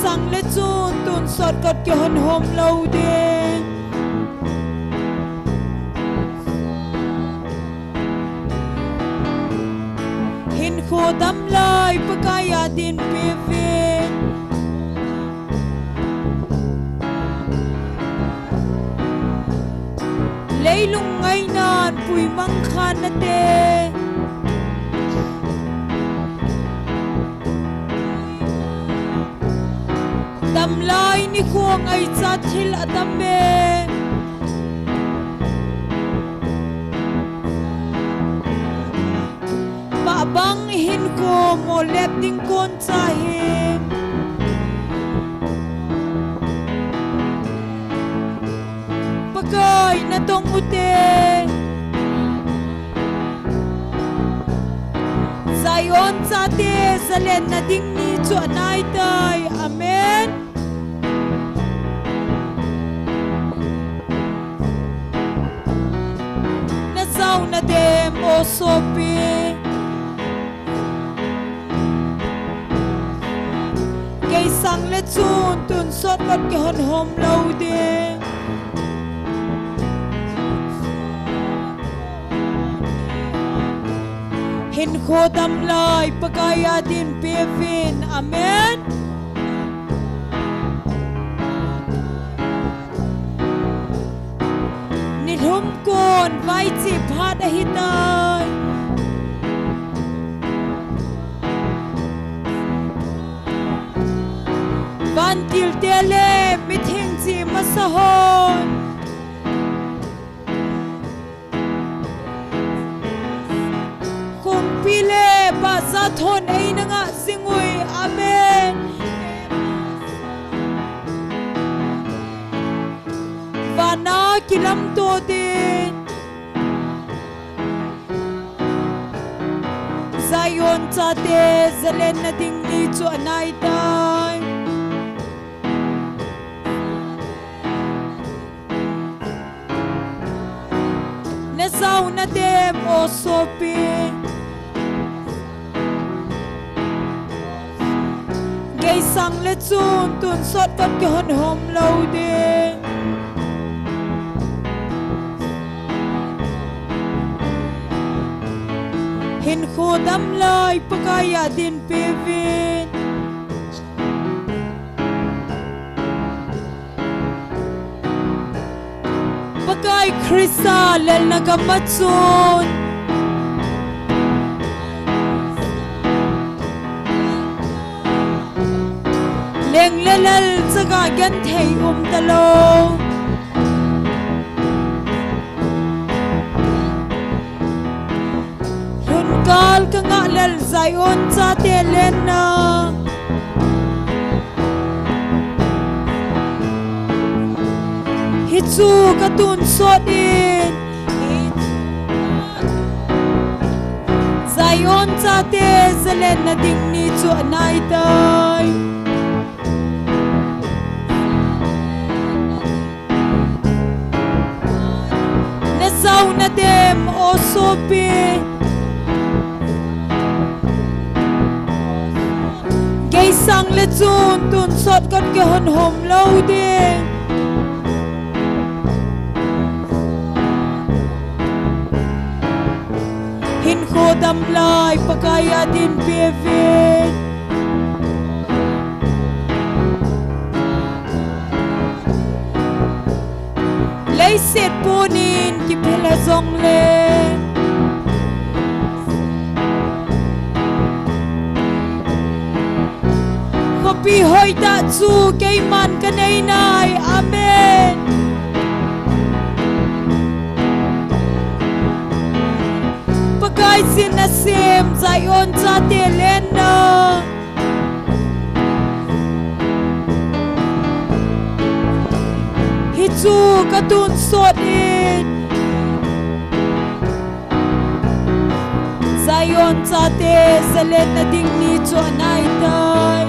sang le chun tun sot kat ke hon hom lo de hin kho dam lai pakaya din pe ve leilung ngai nan pui mang khan na te dam lai ni kho ngai cha thil adam me ba bang hin ko mo lep ding kon cha him pakai na tong ute Zion cha te zalen na ding ni chu anai tai amen na zau na dem o sopi kay sang le chun tun sot kat ke hon hom lo de hin kho dam lai pakaya din pe vin amen ni hum kon vai chi phat a hitai van til tele mi thing chi masahon pile ba za thon ei na nga singui amen vana kilam to din Zion cha te zalen na ding ni chu anai tai na zau na dem o sopi kay sang le chun tun sot kat ke hon hom lo de hin kho dam lai pakaya din pe vin pakai krisa lel na kamatsun leng lelal zaga gan thei talo hun kal ka nga lel Zion cha te len na hitsu ka tun so din Zion cha te zalen na ding ni chu anai tai zau na dem o sopi kay sang le chun tun sot kat ke hon hom lo de hin kho dam lai pakaya din pe ve lay set ponin ki phela zong le kopi hoi ta chu kay man ka nei nai amen pakai sin na sem Zion cha te len na chu katun sot in Zion cha te zalen na ding ni chu anai tai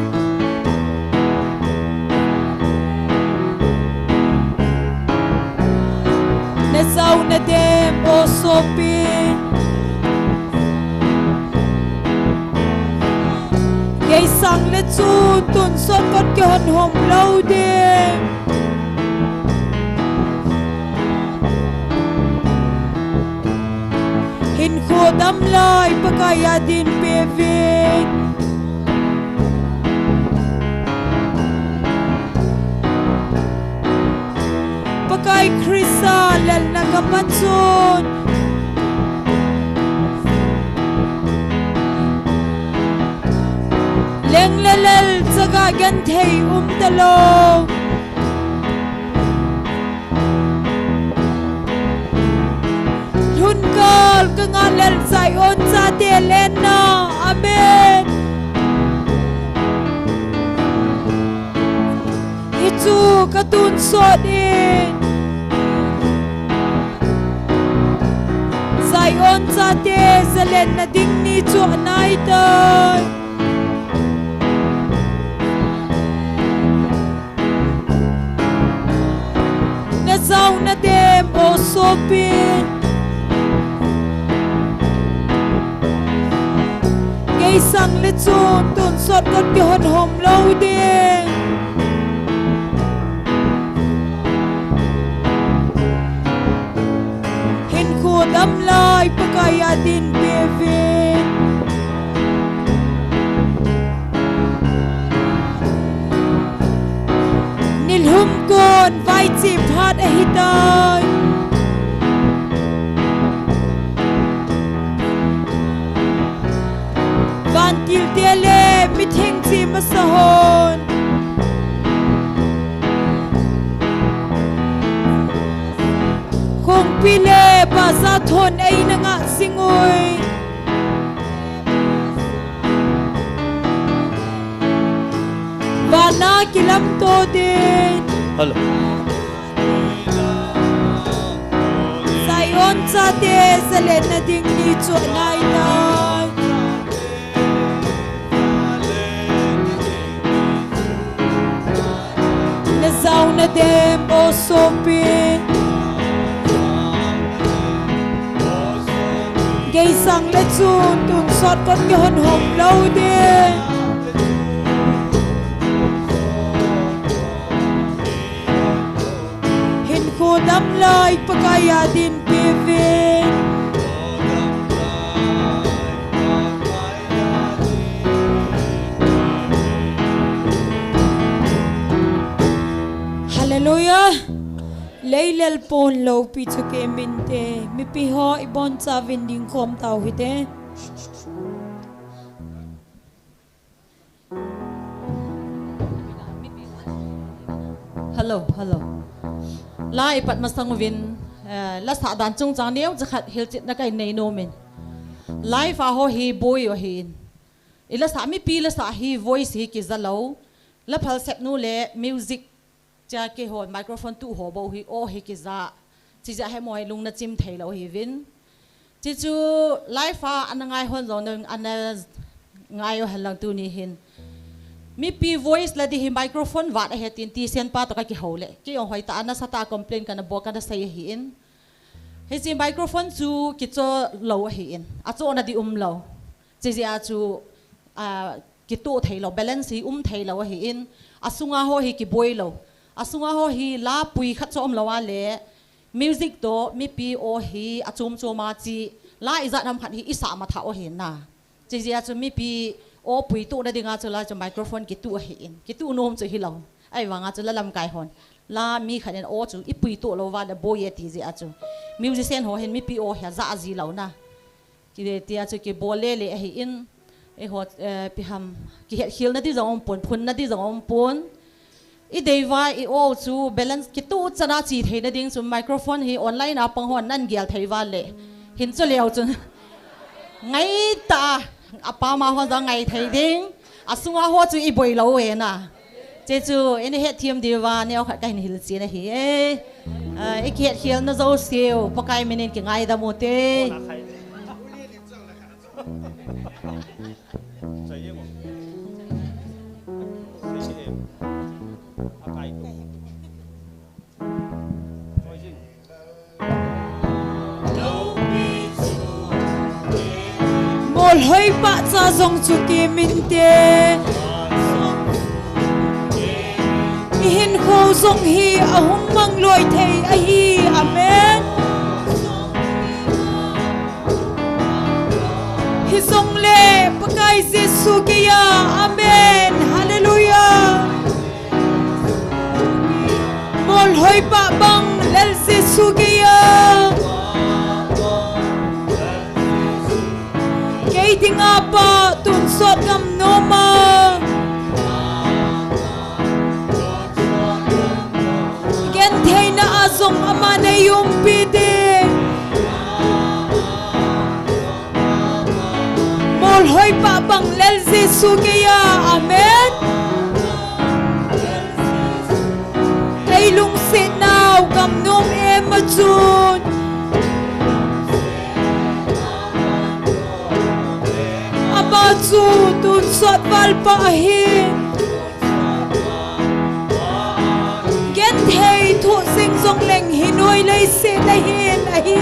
na zau na dem o sopi kay sang le chu tun sot kot ke hon hom lo ding hin kho dam lai pakaya din pe vek pakai krisa lel na kapatsun leng lelel zaga gan thei talo thun kal ka nga lel sai on sa te len na amen hichu katun so din sai on sa te zalen na ding ni chu anai tai zau na dem o sopin gay sang le chun tun sot kot ke hon hom lo ding hin khu dam lai pakaya din bevin nilhum kon vai chi phat a hitai van til tele mi thing chi ma sahon khong pile ba za thon ei na nga singoi vana kilam to din hello sayon sa te salen na ding ni chu nai nai na zau na dem o sopin gay sang le chun tun sot kot ke hon hom lo din dam lai pakaya din pevin hallelujah leilel pon lo pi chu ke min te mi pi ho ibon cha vin ding khom tau hi te hello lai pat masang win la sa dan chung chang neu zakhat hil chit na kai nei no men lai fa ho hi boy o hin ila sa mi pi la sa hi voice hi ki zalo la phal sep nu le music cha ke ho microphone tu ho bo hi o hi ki za chi ja he moi lung na chim thei lo hi win chi chu lai fa anangai hon lo nang an ngai o halang tu ni hin mi pi voice la di hi microphone wat he tin ti sen pa to ka ki hole ki ong hoi ta na sa ta complain kana bo kana sai hi in he si microphone chu ki cho lo hi in a cho na di lo chi ji a chu ki tu thei lo balance hi thei lo hi in asunga ho hi ki boi lo asunga ho hi la pui khat cho lo wa le music to mi pi o hi achum choma chi la izat nam khat hi isa ma tha o hin na chi ji a chu mi pi o pui tu na dinga chula cha microphone ki tu hi in ki tu nom chu hi lo ai wanga chu la lam kai hon la mi khanen o chu i pui tu lo wa da boy ti ji a chu musician ho hen mi pi o ha za ji lo na ki de ti a chu ki bole le hi in e ho pi ham ki hil na di zong pon phun na di zong pon i deiwa i o chu balance ki tu chana chi thei na ding chu microphone hi online a pang hon nan gial thei wa le hin chu leo chu ngai ta apa ma ho za ngai thei ding asunga ho chu i boi lo we na che chu ene he thiam diwa ne o kha kai ni hil chi na hi e ki hil na zo siu pakai minin ki ngai da mo te Hoi pa cha zong chu ki min te zong hi ahung mang loi thei a hi amen hi zong le pakai Jesu ke ya amen hallelujah mol hoi pa bang lel Jesu ke ya kei ding apa tun sot gam no ma gen thei na azong amane yum pide mol hoi pa bang lel Jesu ke ya amen kei lung se naw gam nom em ma chun aba chu tun sot val pa hi gen thei thu sing zong leng hi noi lei se na hin a hi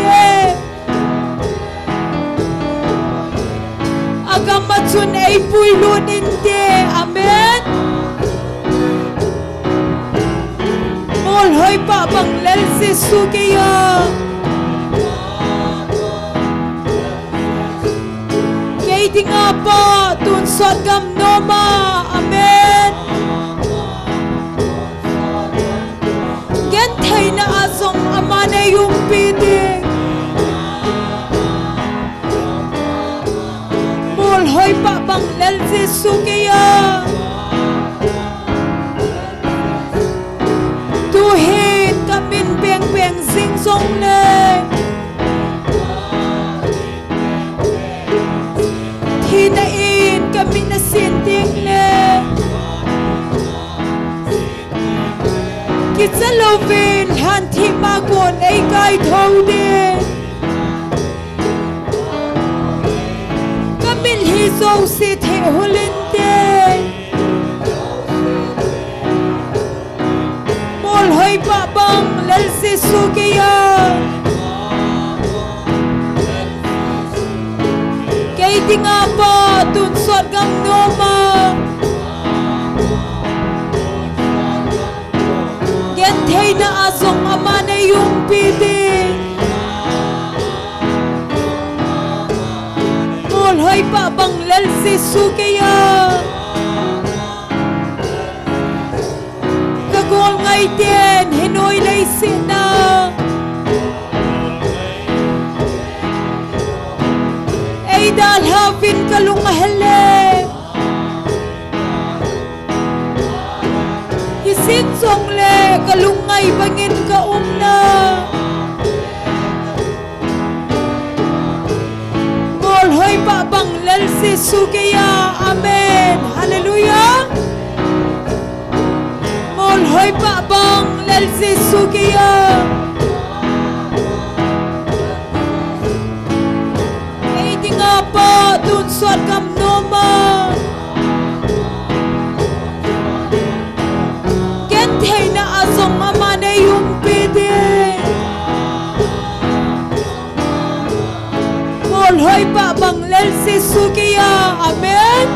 agam ma chun ei pui lun in te amen mol hoi pa bang lel Jesu ke ya kei ding apa tun sot gam no ma amen gen thei na azong amane yung piding mol hoi pa bang lel Jesu ke ya tu hit kamin peng peng sing song ne thi na in kamin na sin ting ne kitsa lovin han thi ma kon ei kai thau de kamin hi zo se the hulin de mol hoi pa bang lel Jesu ke ya kei ding apa tun sot gam no ma gen thei na azong amane yung pidi mol hoi pa bang lel Jesu ke ya kagol ngai ten hinoi lei si na ei dal havin kalung hele hisin song le kalung ngai bangin ka umna mol hoi pa bang lel Jesu ke ya amen hallelujah mol hoi pa bang lel Jesu ke ya ei ding apa tun sot gam no ma gen thei na azong amane yung pide mol hoi pa bang lel Jesu ke ya amen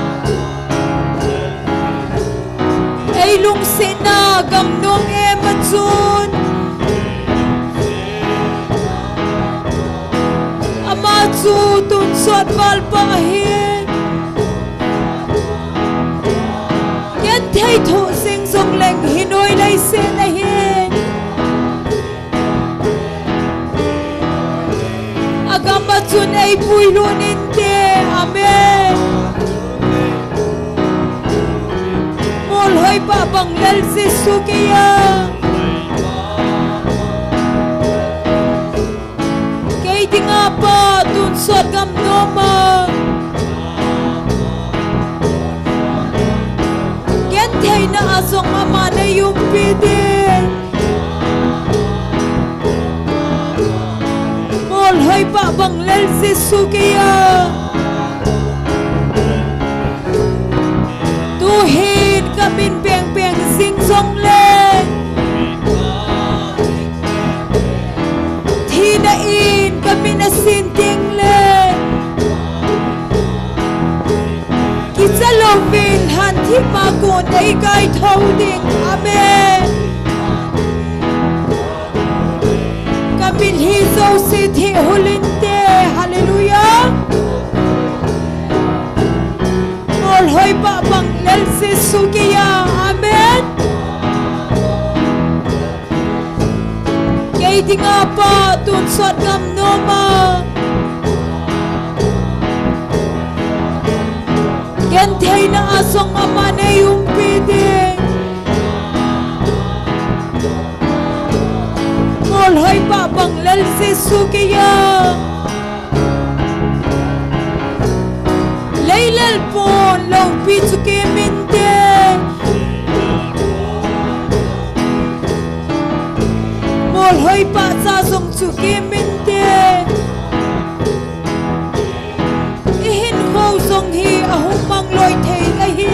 ei lung se na gam nong em ma chun ama chu tun sot val pa hin gen thei thu sing zong leng hinoi lei se na hin agam ma chun ei pui lun in te amen mol hoi pa bang lel Jesu ke ya kei ding apa tun sot gam no ma gen thei na azong amane yung pidi mol hoi pa bang lel Jesu ke ya tu hin kamin peng peng sing song le thi na in kamin na sin ting le kitsa lovin han thi ma kon ei kai thau ding amen amin hi zo si thi hulinte hallelujah ngol hoi ba bang lel si sukiya amen kay dinga pa tun sot gam noma yan thay na asong amane yung piding ngol hoi ba bang lel si sukiya laylal pon law pichu ke minte ngol hoi ba sa song chu ke minte ihin ho song hi ahong mang loi thei la hi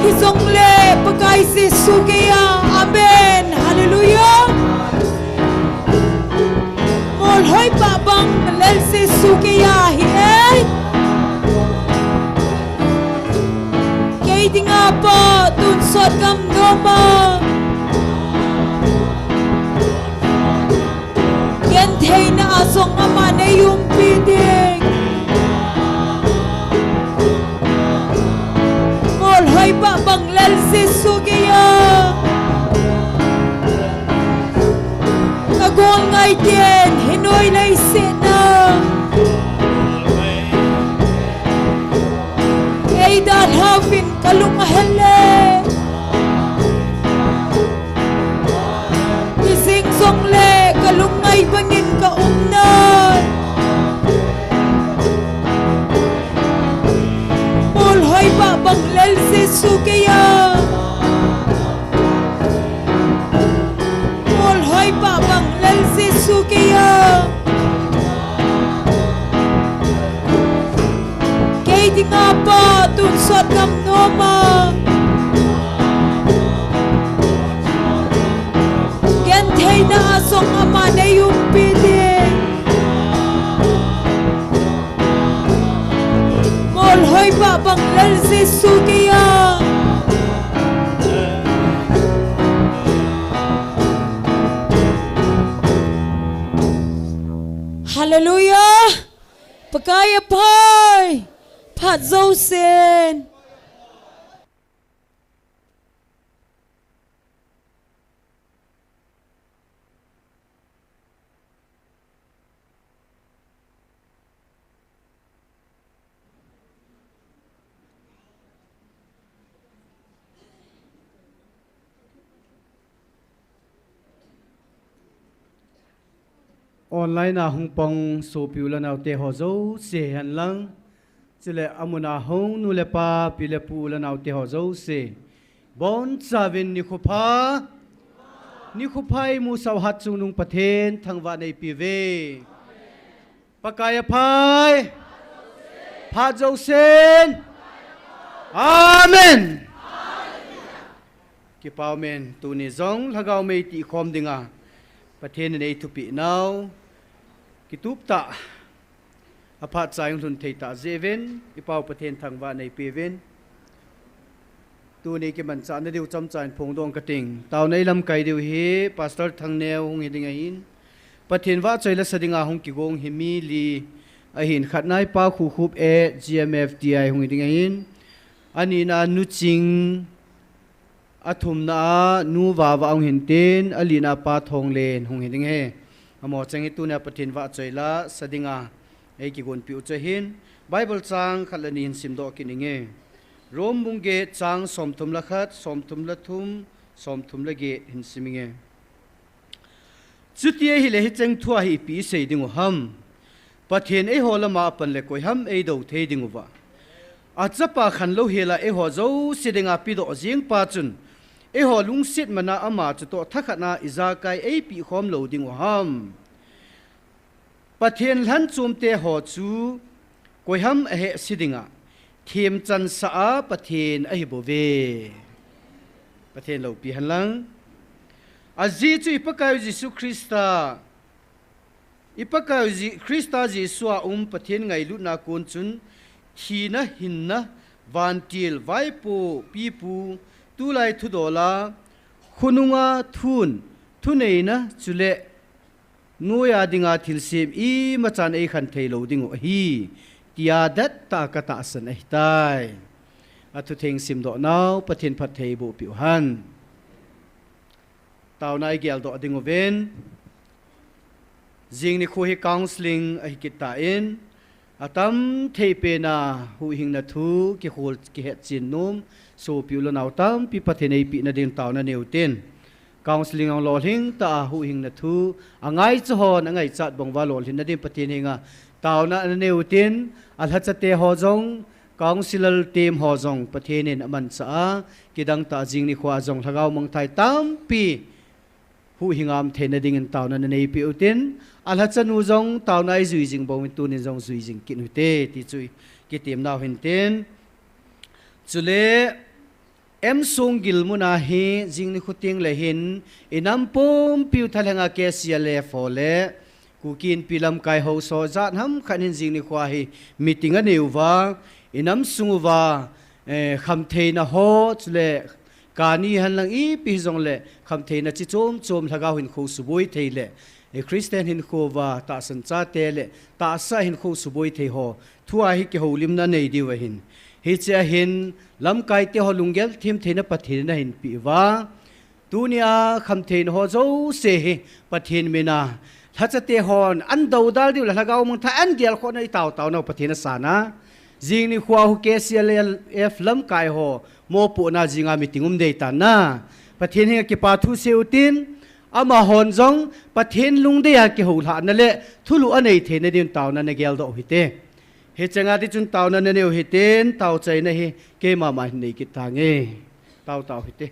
hi song le pakai si sukiya amen hallelujah ngol hoi ba bang lel si sukiya hi ai kay dinga pa tun sot gam noma yan thay na asong amane yung piding ngol hoi ba bang lel si sukiya kagol ngay din hinoy lay sina ay dan havin kalungahele ising song le kalungay bangin ka umnan ngol hoi ba bang lel si sukiya ngol hoi ba bang lel si sukiya kay di nga pa tun sot gam noma yan thay na asong amane yung piding ngol hoi ba bang lel si sukiya hallelujah pagkaya pay pat zo sin online na hung pong so piula na te hozo se han lang sile amuna hong nule pa pile pula na te hozo se bon savin ni khopai mu saw hat chung nung pathen thangwa nei pive pakaya phai pha zo sen amen ki pau men tu ni zong lagau mei ti khom dinga pathen nei thu pi now kitup ta aphat chayung thun thei ta zeven ipau pathen thangwa nei piven tu nei ke man cha na diu cham chain phong dong kating taw nei lam kai diu hi pastor thangneu hung hidinga in pathen wa choila sadinga hung ki gong himi li a hin khatnai pa khu khup e GMFDI hung hidinga in ani na nu ching athum na nu wa wa ang hinten alina pa thong len hung hiding he amo changi tu na pathin wa choila sadinga ei ki gon pi u chahin bible chang khalani in simdo kininge rom bungge chang somthum la khat somthum la thum somthum la ge hin siminge chutie hi le hi cheng thua hi pi sei dingu ham pathin ei hola ma pan le koi ham ei do thei dingu wa achapa khan lo hela e ho zo sidinga pi do jing pa chun e ho lung sit mana ama chu to thakana iza kai ei pi khom lo ding ham pathen lan chum te ho chu koi ham a he sidinga thim chan sa a pathen a hi bo ve pathen lo pi han lang azi chu ipakai jisu krista ipakai ji krista jisu a pathen ngai lu na kun chun thina hinna vantil vaipo pipu tulai thudola khununga thun ei na chule nuya dinga thilsim I machan ei khan theilo dingo hi tia dat ta ka ta san ei tai atu theng sim do naw pathin phat thei bu piu han Taona ai gel do dingo ven jing NIKHO hi counseling ai kita in atam theipe na hu hing na thu ki khol ki het chin num so piu lo naw tam pi pathin ei pi na ding Taona neutin counseling ang lol hing ta hu hing na thu angai chu hon angai chat bong wa lol hin na dim pathin hinga Taona na neutin alha chate ho jong counselor team ho jong pathin in aman cha kidang ta jing NIKHO jong thagau mong thai tam pi hu hingam thena ding in Taona na nei pi utin alha chanu jong Taona ai zui jing bong tu ni jong zui jing kin hute ti chui ki tem naw hin ten chule em sung gil muna hi jing NIKHO ting le hin inam pom piu thalanga ke siale fole kukin pilam kai ho so zat ham khanin jing NIKHO hi meeting a neuwa inam sunguwa kham theina ho chule kani han lang I pi jong le kham theina chi chom lagaw hin kho suboi theile Christian hin kho wa ta san cha te le ta sa hin kho suboi the ho thua hi ke holim na nei diwa hin hi cha hin lam kai te ho lungel thim theina pathin na hin pi wa tunia kham thein ho zo se hi pathin mena thachate hon an do dal diu la lagaw mong tha an gel kho nei taw no pathin sana jing NIKHO hu ke CLF lam kai ho mo pu na jinga meeting dei ta na pathin hi ki pa thu seutin ama hon jong pathin lungde ya ki ho la na le thulu anei the na din Taona na gel do hite he changa ti chun Taona na neu hiten taw chai na hi ke ma nei ki tange taw hite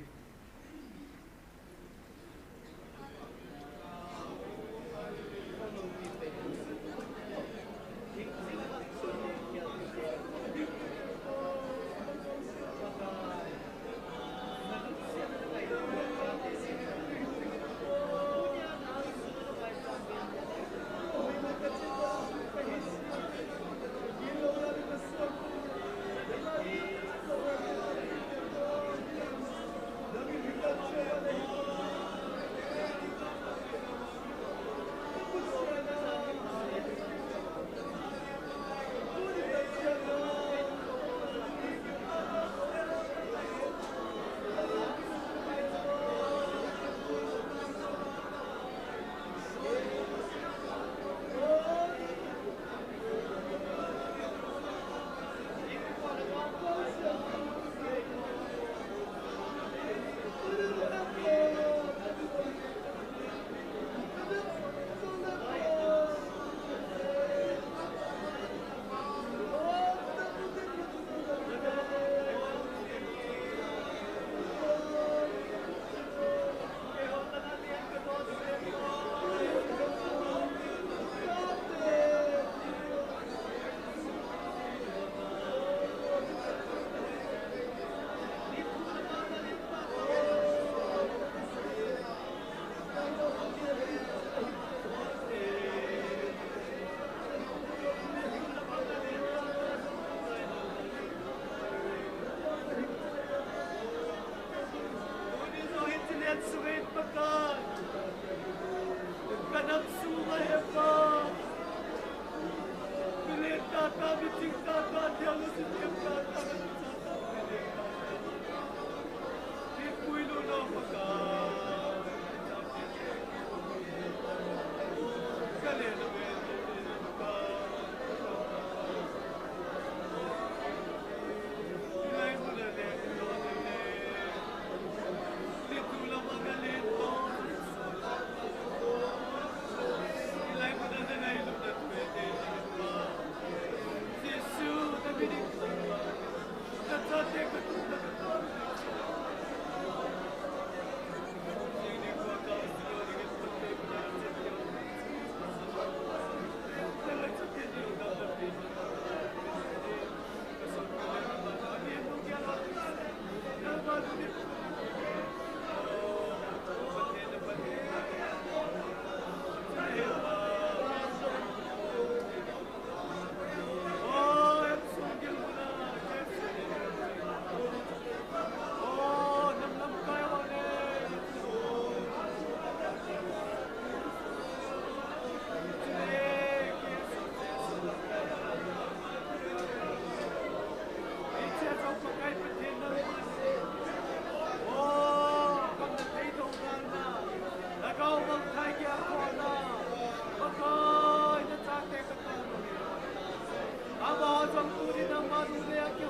song tu ni nang malu le aku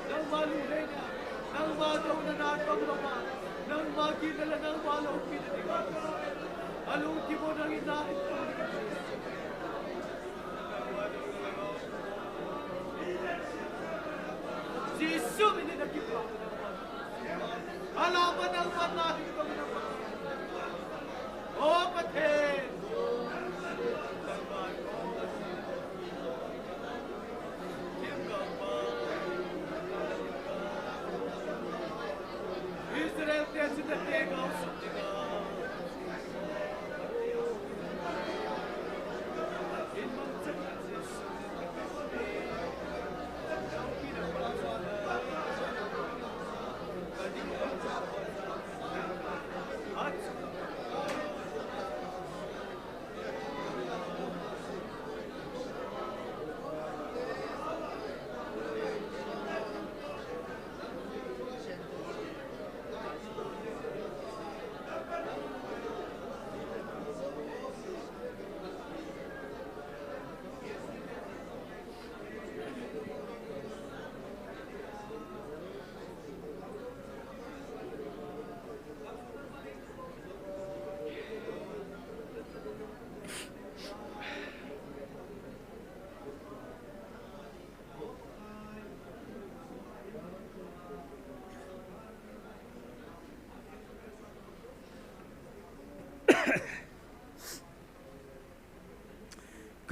nang malu le nya nang malu na na tong lama nang magi na nang malu pin ni ka alung ti mo nang ina Yesus ini nak kita alaman ang manahin ko naman oh pathen Israel tells you that they go something in mountain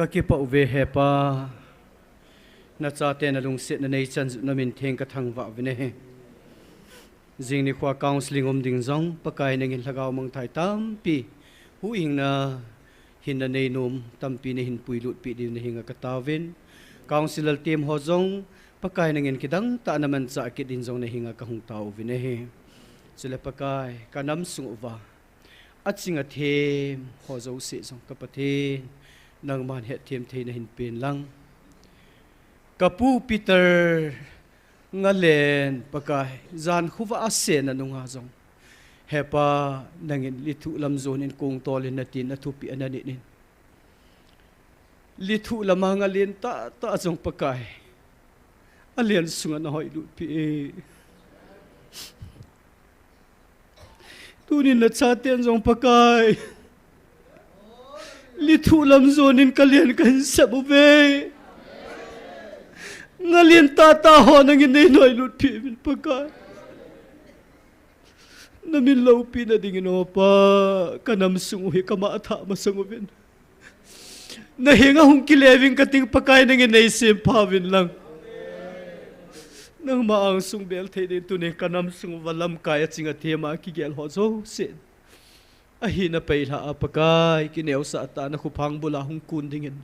Kakipa uve hepa na cha te na lung sit na nei chan na min theng ka thang wa vine he jing ni khwa counseling ding zong pakai na ngin lagaw mang thai tam pi hu ing na hin na nei nom tam pi ne hin pui lut pi di na hinga ka tawin counselor team ho zong pakai na ngin kidang ta na man cha ki din zong na hinga ka hung taw vine he chile pakai kanam sung wa achinga them ho zo se zong ka pathe nang man het thiam thei na hin pen lang kapu Peter ngalen pakai zan khuwa ase na nunga zong hepa nangin lithu lam zon in kong tolin na tin na thupi anani nin lithu lama ngalen ta zong pakai alian sunga na hoi lu pi tunin na chaten zong pakai lithu lam zonin kalian kan sabuve ngalian tata ho nangin nei noi lut pi min pakai namin lau pi na dingin pa kanam sunguhi kama atha masanguvin nahinga hung kileving kating pakai nangin nei sim pawin lang nang maang sung bel thei din tune kanam sung walam kaya chinga thema ki gel ho zo sin ahina paila apakai kineu sa ata na khupang bula hung kun dingin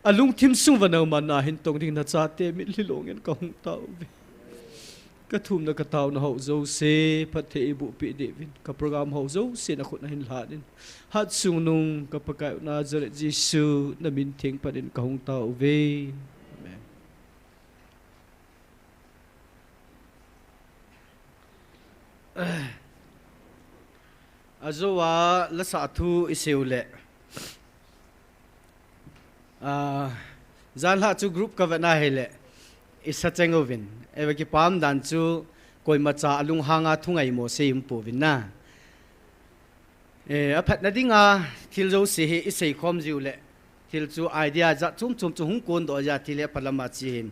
alung thim sung wanaw manahin tong ding na chate mi lilongen ka hung taw ka thum na ka taw na ho zo se pathe ibu pi devin ka program ho zo se na khut na hin ladin hat sung nung ka pakai na zare jisu na min thing padin ka hung taw ve amen azowa la sa thu iseule zan ha chu group ka vana hele isa chengovin ewa ki pam dan chu koi macha alung hanga thungai mo se impo vin na aphat na dinga thil zo se he isei khom jiule thil chu idea za chum chu hung kon do ja thile palama chi hin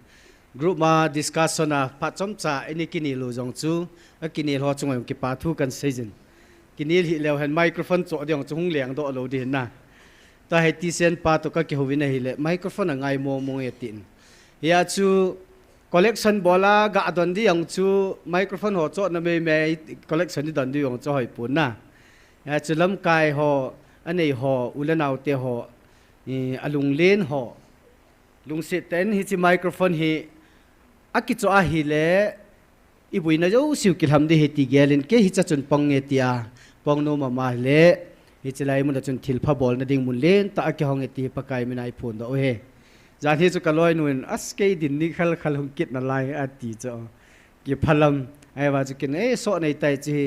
group ma discussion a pa chom cha eni kini lo jong chu akini ho chungoi ki pa thu kan season kini hi lew han microphone cho diong chung leng do lo di na ta he ti sen pa to ka ki hovina hi le microphone ngai mo mo etin ya chu collection bola ga adon di yang chu microphone ho cho na me collection di don di yong cho hoi pun na ya chu lam kai ho anei ho ulanau te ho alung len ho lung se ten hi chi microphone hi aki cho a hi le ibuina jo siu ki ham di he ti gelin ke hi cha chun pong nge tia pong no ma le hi chelai mun chun thil pha bol na ding mun len ta ki hong eti pakai minai phun do he jan hi chu kaloi nun aske din ni khal khal hung kit na lai ati cho ki phalam ai wa chu kin so nei tai chi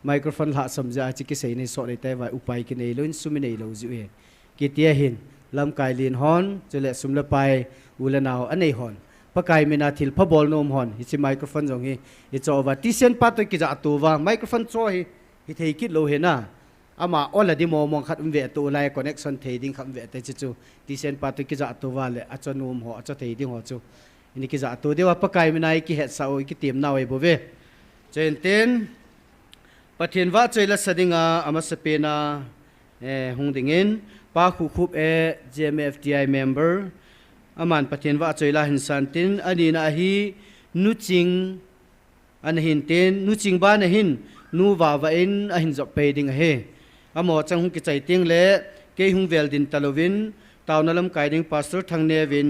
microphone la samja chi ki sei nei so nei tai wa upai ki nei loin sumi nei lo ju he ki tia hin ลำกายลีนฮอนจะเละสุมละไปอุลนาวอันไหนฮอนปะกายเมนาทิลพะบอลนมฮอนฮิซิไมโครโฟนจงฮิฮิจอว่าที่เซนปัตตกิจะตัวว่าไมโครโฟนโซฮิเทคิดโลเฮน่าอามาอลดิมมองขัดเวตัวไลคอนเนคชั่นเทดิ้งขัดเวแต่จู่ที่เซนปัตตกิจะตัวว่าเลยอาจจะนมหัวอาจจะเทดิ้งหัวจู่อันนี้กิจะตัวเดียวว่าปะกายเมนาอิกิเฮตสาวอิกิเตียมนาวไอโบเวเจนเตนปะเทียนว่าใจละสดิงอามาสเปนาหงดิงินป้าคุคุบGMFDI member อามันปะเทียนว่าใจละหินสันตินอันนี้นะฮีนุจิงอันหินเตนนุจิงบ้านหินนูวาวาอินอันหินจบไปดิงเฮอามอจังหุงกิจใจเตียงเละเกยหุงเวลดินตะลวินตาวนลำไก่ดิงพาสเตอร์ทางเนวิน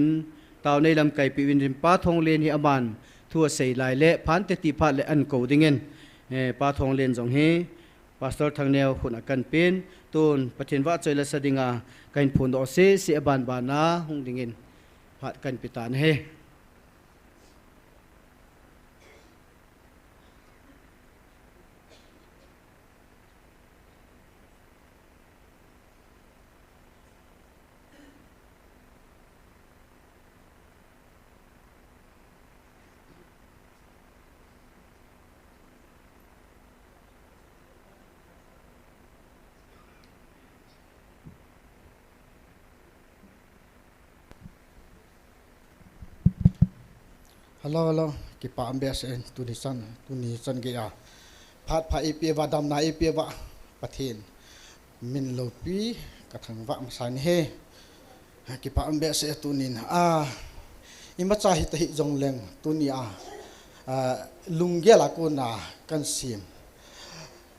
ตาวในลำไก่ปีวินดินป้าทองเลนฮิอามันทั่วใส่ลายเละพันเตติพัดเละอันโกดิงเงินป้าทองเลนจงเฮพาสเตอร์ทางแนวคนกันเป็นตูนปะเทียนว่าใจละสดิงกันพูนโอเซเสียบานบานาหุงดิงเงินพัดกันปิตานเฮฮัลโหลกิปามเบสเอ็นตุนิสันเกียพัดพายเปียวดำนาเปียวประเทศมินโลปีกระทั่งว่ามาสันเฮกิปามเบสเอตุนินอิมาจ่าหิตหิจงเลงตุนีลุงเกลากูนากันซิม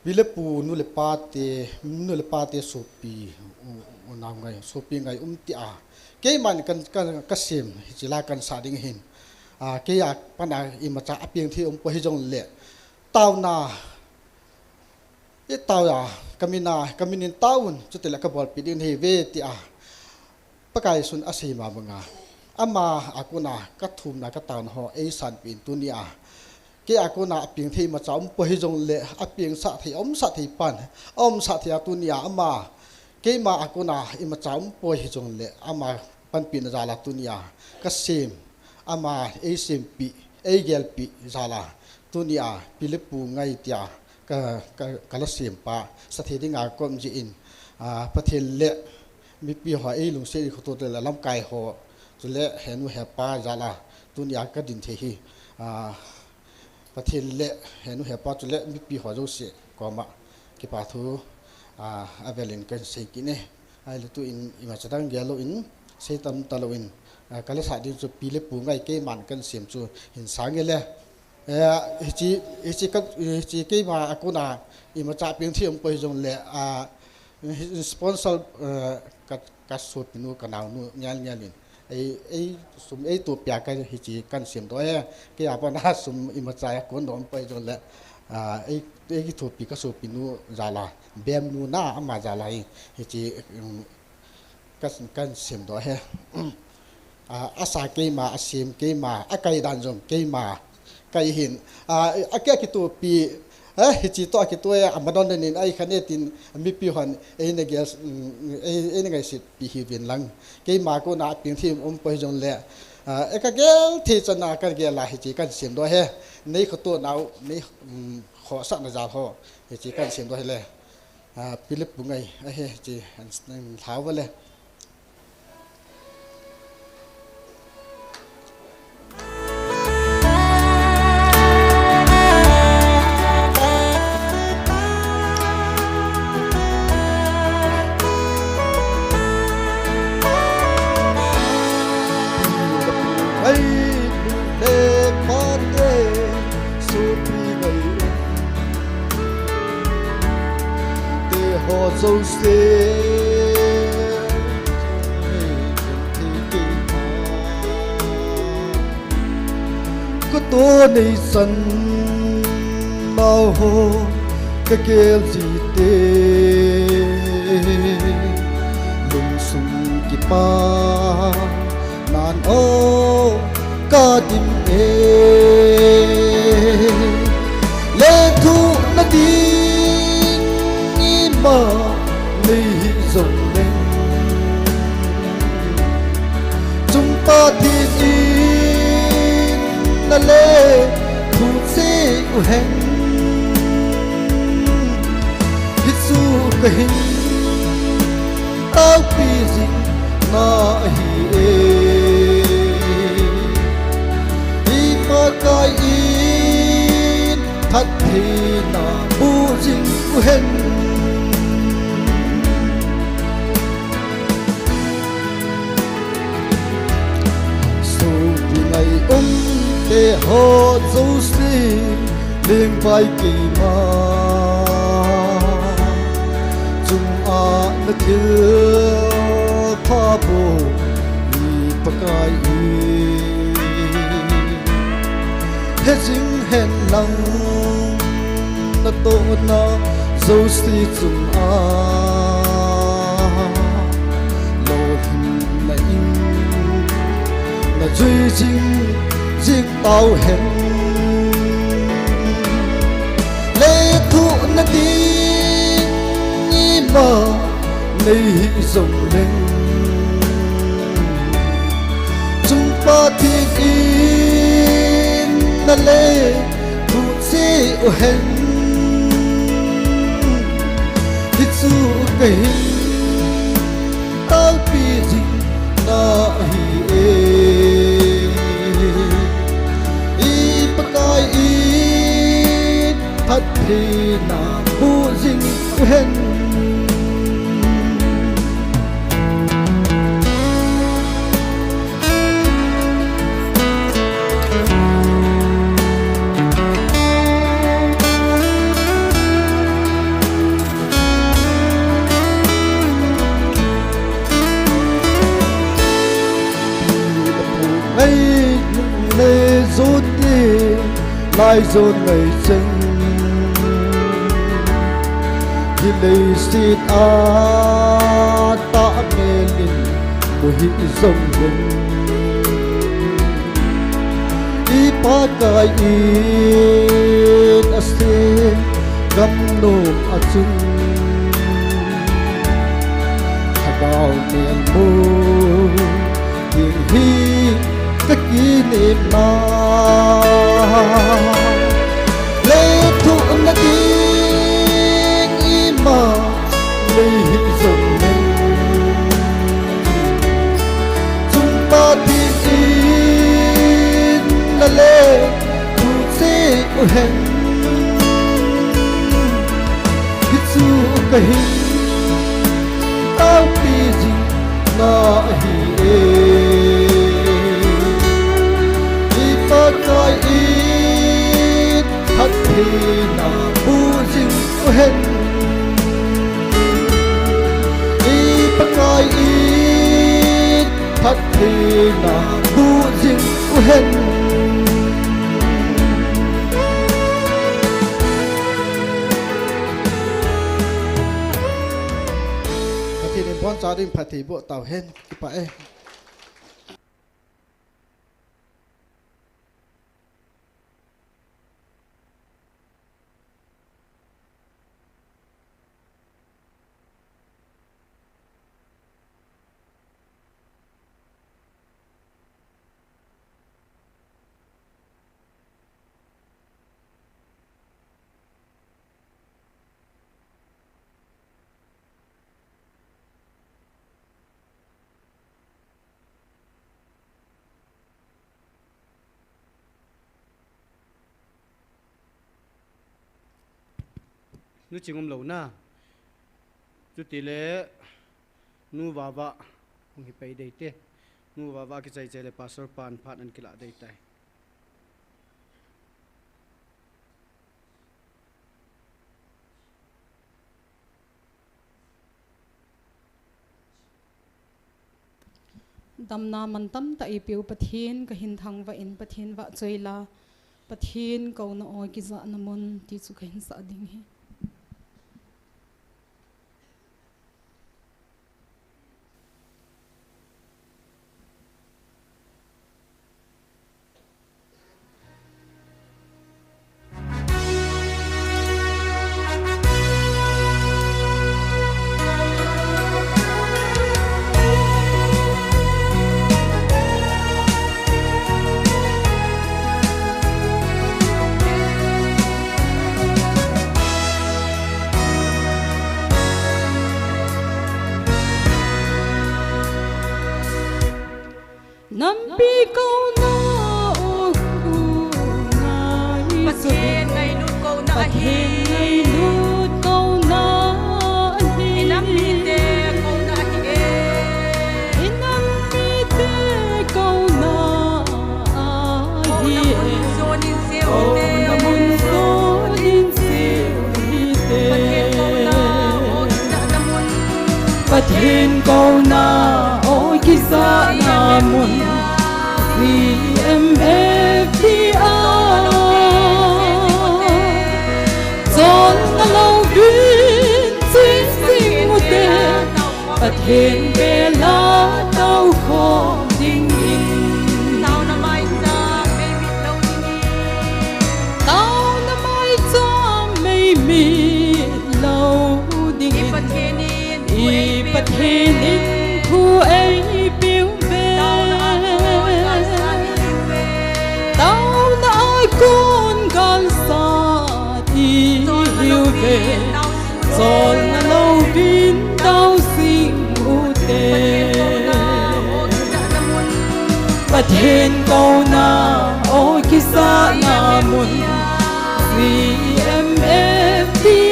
วิเลปูนุเลปาเตสุปีนามไงสุปีไงติเกมันกันซิมจิลากันสาดิงหินเกี่ยปัญหาอิมาจากเพียงที่องค์พระจงเละเต้านาเต้ากามินินเต้าจุดเตละกบอลปิดินเฮเวติปะกายสุนอาศัยมาบังอามาอากุนากัดทุมนากระตานหอสันปินตุนีเกี่ยอากุนาเพียงที่มาจากองค์พระจงเละเพียงสัตย์อมสัตย์ปันสัตย์ตุนีอามาเกี่ยมาอากุนาอิมาจากองค์พระจงเละอามาปันปินจาลาตุนีกัสเซมอามาSONGPI gelpi zala tunia pilepu ngai tia ka la sempa sathedi nga kom ji in pathil le mi pi ho lung se khoto de lam kai ho chule henu hepa zala tunia ka din the hi pathil le henu hepa chule mi pi ho jo se koma ki pa thu avelin kan se ki ne ai lu tu in ima chadang gelo in se tam talowinก็เลยสาดิจูปีเล็บปูไงเกี่ยมันกันเสียมจูเห็นสางเงี้ยเลยจีเกี่ยมากูน่ะอิมาจากเพียงที่อำเภอจงเลยสปอนเซอร์กัดสูตรนูกันเอานูเงี้ยลินสุ่มตัวเปียกันจีกันเสียมตัวเกี่ยปนาสุ่มอิมาจากกูน่ะอำเภอจงเลยตัวปีกัดสูตรนูจาลาเบียมนูน่าอามาจาลาจีกันเสียมตัวอาสาเกมาอาศิมเกมาอาไกดันจงเกมาไกหินอาเกกิตัวปีจิตตัวกิตัวอามาดอนนินไอคันเนตินมีปีหันเนเกลเนเกสิปีฮิวินลังเกมาก็น่าเพียงที่ไปจงเละกเกลที่จะน่ากันเกลาจิกันเสียมด้วยนี่เขาตัวเรานี่ขอสักนาจาพอจิกันเสียมด้วยเลยปีเล็บปุงไงจิเท้าไว้เลยก็ตัวในสันเมาโหกะเกลจีเตลุงสุงกิปานานโอกาดิมเลทุนาดีมาลีส่งเล่น na le thu si u hen hi su ka hin tao pi zi na hi e i pa kai in that thi na bu jing u hen te ho zo si ling vai ki ma chung a na thil pha bo i pakai i he jing hen lang na to na zo si chung a lo hin na in na zui jing riêng tao hẹn lê thu na đi ni mà nay rồng lên chúng ta thiên in na lê thu si hẹn hít su cây tao pi gì na hi e thật thì na bu dinh hen ấy lê rút đi lại rút này chân lê xịt a ta mê linh mùi rồng hồn i pa kai in a se gam nôm a chung habao miền mô hiền hi các kỷ niệm na lê thu na đi mà lấy rồng lên chúng ta thiên in là lê thu si u hen hít su ka hin tao pi gì na hi e i pa kai in thật thì na bu jing u hen pakai in thật thì na bu jing u hen thì nên bon cha din phát thì bộ tàu hen ki pa e nu chingom lo na chu ti le nu wa wa hong hi pai dei te nu wa wa ki chai chai le pastor pan phat an kila dei tai damna mantam ta ipiu pathin ka hin thang wa in pathin wa choila pathin ko na oi ki za namun ti chu ka hin sa ding hi hin câu na ôi khi xa na mun GMFDI John na lâu duyên xin xin một tên bật hiện về lá đau khổ tình in tao na mai cha mây mịt lâu đình y bật hiện in thu ấy biểu về tao na con gan xa thì yêu về rồi là lâu bin tao xin u tê bật hiện câu na ôi khi xa na mun GMFDI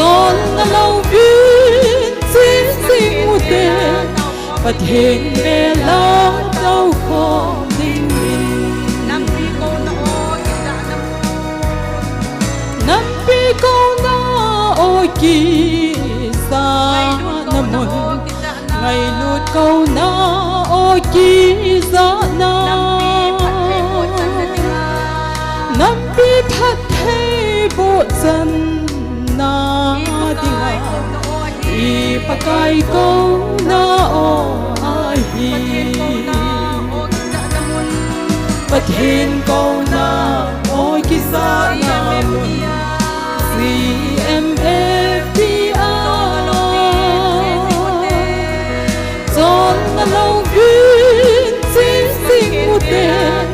rồi là lâu bin xin xin u tê bật hiện về lá đau khổ tình mình Nampi câu na ôi kỳ xa na mun ngày lụt câu na ôi kỳ xa na Nampi phát thấy bộ chân na dinga y pakai câu na o ai bật hiện câu na ôi kỳ xa na mun GMFDI John na lâu duyên xin xin một tên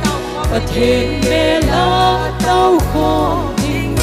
bật hiện về lá đau khổ tình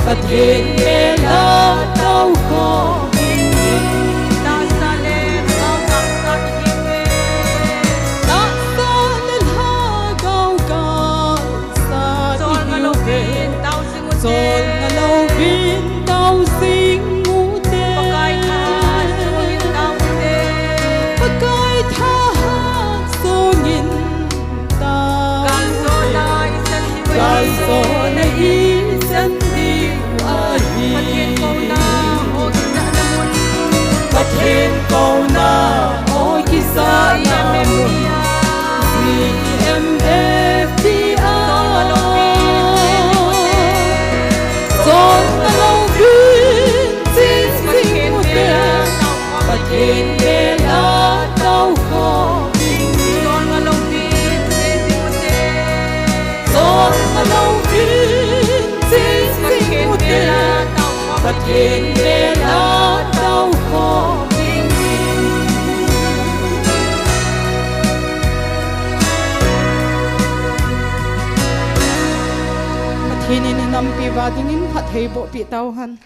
bật hiện về lá đau khổ tình ta xa lên ha gao gao xa yêu về rồi là lâu bin tao xin ngủ tê pakai tha số nghìn ta gan số này dân bật hiện câu na ôi khi xa na mun GMFDI rồi là lâu duyên xin xin một tên bật hiện về lá đau khổ tình rồi là lâu duyên xin xin một tên bật hiện về lá đau khổ tình bật hiện in Nampi và Ading in phát thấy bộ bị tao han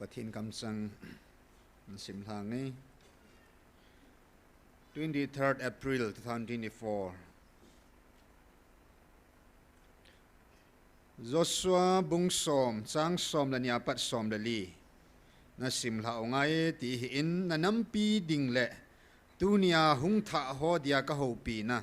ประเทศกำสังสิมทางนี้ 23rd April 2024 Joshua bung som chang som la nia pat som la li na sim la ongai ti in na nampi ding le tunia hung tha ho dia ka ho pi na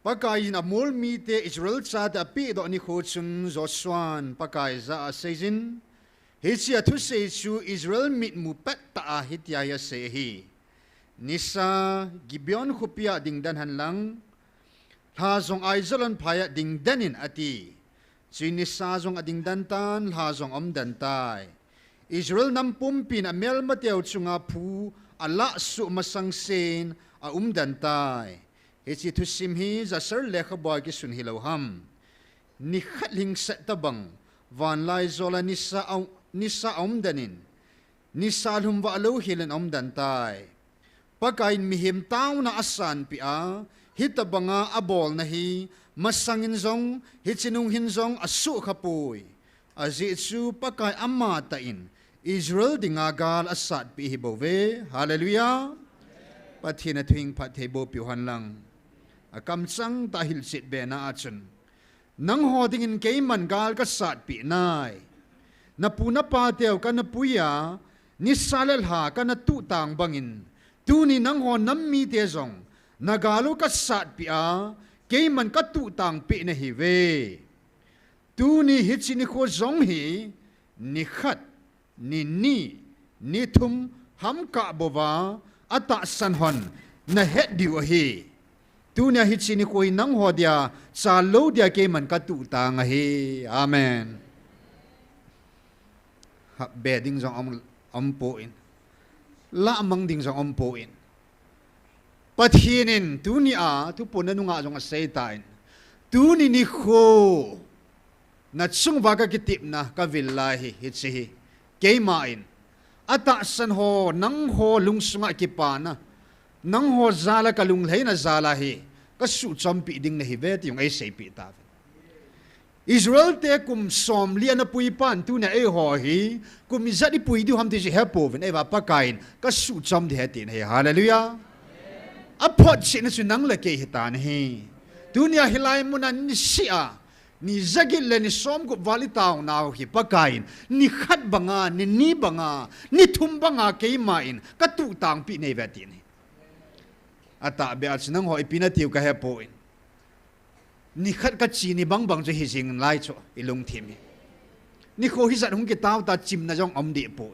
pakai na mul mi te Israel cha ta pi do ni kho chun zo swan pakai za sejin hichia thu se chu Israel mit mu pat ta hitia ya se hi nisa gibeon khupia ding dan han lang ha zong ai zalon phaya ding danin ati chinisa zong ading dan tan ha zong om dan tai Israel nam pum pin a mel mateu chunga phu ala su masang sen a dan tai hichi thu sim hi za ser le khaboy ki sun hilo ham ni khatling set tabang van lai zola nisa danin nisa hum wa lo hilen dan tai pakain mihim tauna asan pi a hitabanga abol na hi masangin zong hichinung hin zong asu khapui azi chu pakai amma ta in Israel dingagal asat pi hibove hallelujah pathina thing pathebo pi han lang akam sang tahil sit be na achun nang hodingin keiman gal ka sat pi nai na puna pa teu kana puya ni salal ha kana tu tang bangin tu ni nang ho nammi te zong nagalo ka sat pi a keiman ka tu tang pi na hi ve tu ni hichini kho zong hi ni khat ni thum ham ka bova ata san hon na het diu hi tu nya hichini koi nang ho dia sa lo dia keiman ka tu tang hi amen ha bedding zong om po in la mang ding zong om po in pathinin tu ni a tu pon nu nga zong a seitain tu ni kho na chung wa ka kitip na ka villahi hichi keima in ata san ho nang ho lungsunga kipana nang ho zala ka lung leina zala hi ka su champi ding na hi vet yung ai sei pi ta Israel te kum som lian na pui pan tu na e ho hi kum izadi pui du ham ti ji hepo ven e va pakain ka su cham de hetin he hallelujah apot sin su nang la ke hitan hi dunia hilai munan ni sia ni zagil le ni som ko vali taw naw hi pakain ni khat banga ni banga ni thum banga ke main ka tu tang pi nei vetin ata be al sinang ho ipina tiu ka hepo in ni khat ka chi ni bang je hi jing lai cho ilung thimi ni kho hi zat hung ki taw ta chim na jong om de po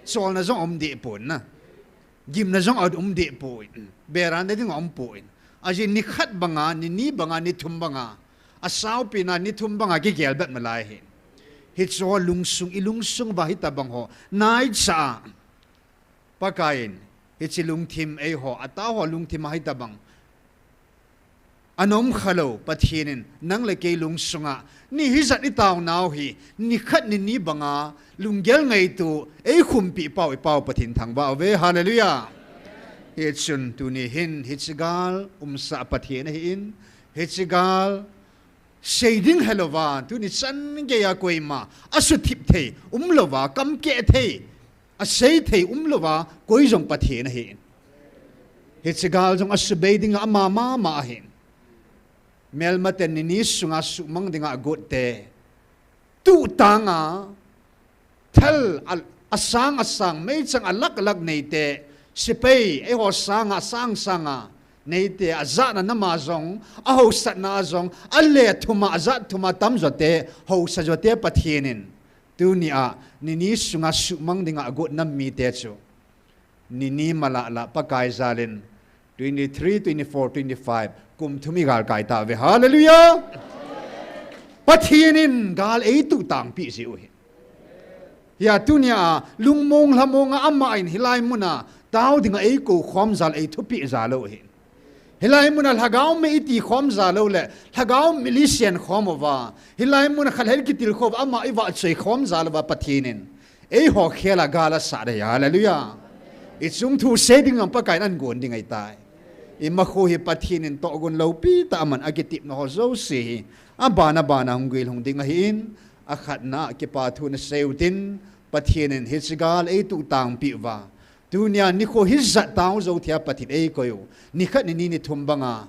sol na jong om de po na gim na jong od de po beran de ding om po aji ni khat banga ni banga ni thum banga asaw pina ni thum banga ki gel bat malai hi hit so ilung sung ba hita bang ho nai cha pakain hichilung thim ei ho ata ho lung thim hai ta bang anom khalo pathinin nang le ke lung sunga ni hizat ni taw naw hi ni khat ni banga lunggel ngai tu ei khumpi pau pathin thang ba ve hallelujah hichun tu ni hin hichigal sa pathin hin hichigal shading helova tu ni chan ge ya koima asu thip the lova kam ke the a sei the lova koi jong pathin hin hichigal jong asu beiding ama ma hin melmaten ni sunga su mang dinga got te tu tanga thal asang mai chang alak nei te sipei e ho sanga nei te azana nama zong a ho sat na zong alle thuma azat thuma tam zote ho sa zote pathinin tunia ni sunga su mang dinga got nam mi te chu ni mala la pakai zalin 23 24 25 kum thumi gal kai ta ve hallelujah pathinin gal ei tu tang pi siu hi ya tunia lungmong lamong amma in hilai muna taw dinga ei ko khom zal ei thupi zalo hi hilai muna lhagaw me iti khom zalo le lhagaw militian khomova hilai muna khalhel kitil khov amma iwa chei khom zalwa pathinin ei ho khela gala sa de hallelujah ichum thu seding am pa kai nan gon dingai tai imakho hi pathinin to gun lopi ta man agitip no zo si abana hungil hungding hin akhatna ke pathu na seutin pathinin hisgal ei tu tang pi wa dunia nikho hizat taw zo thia pathit ei koyo nikhat ni thumbanga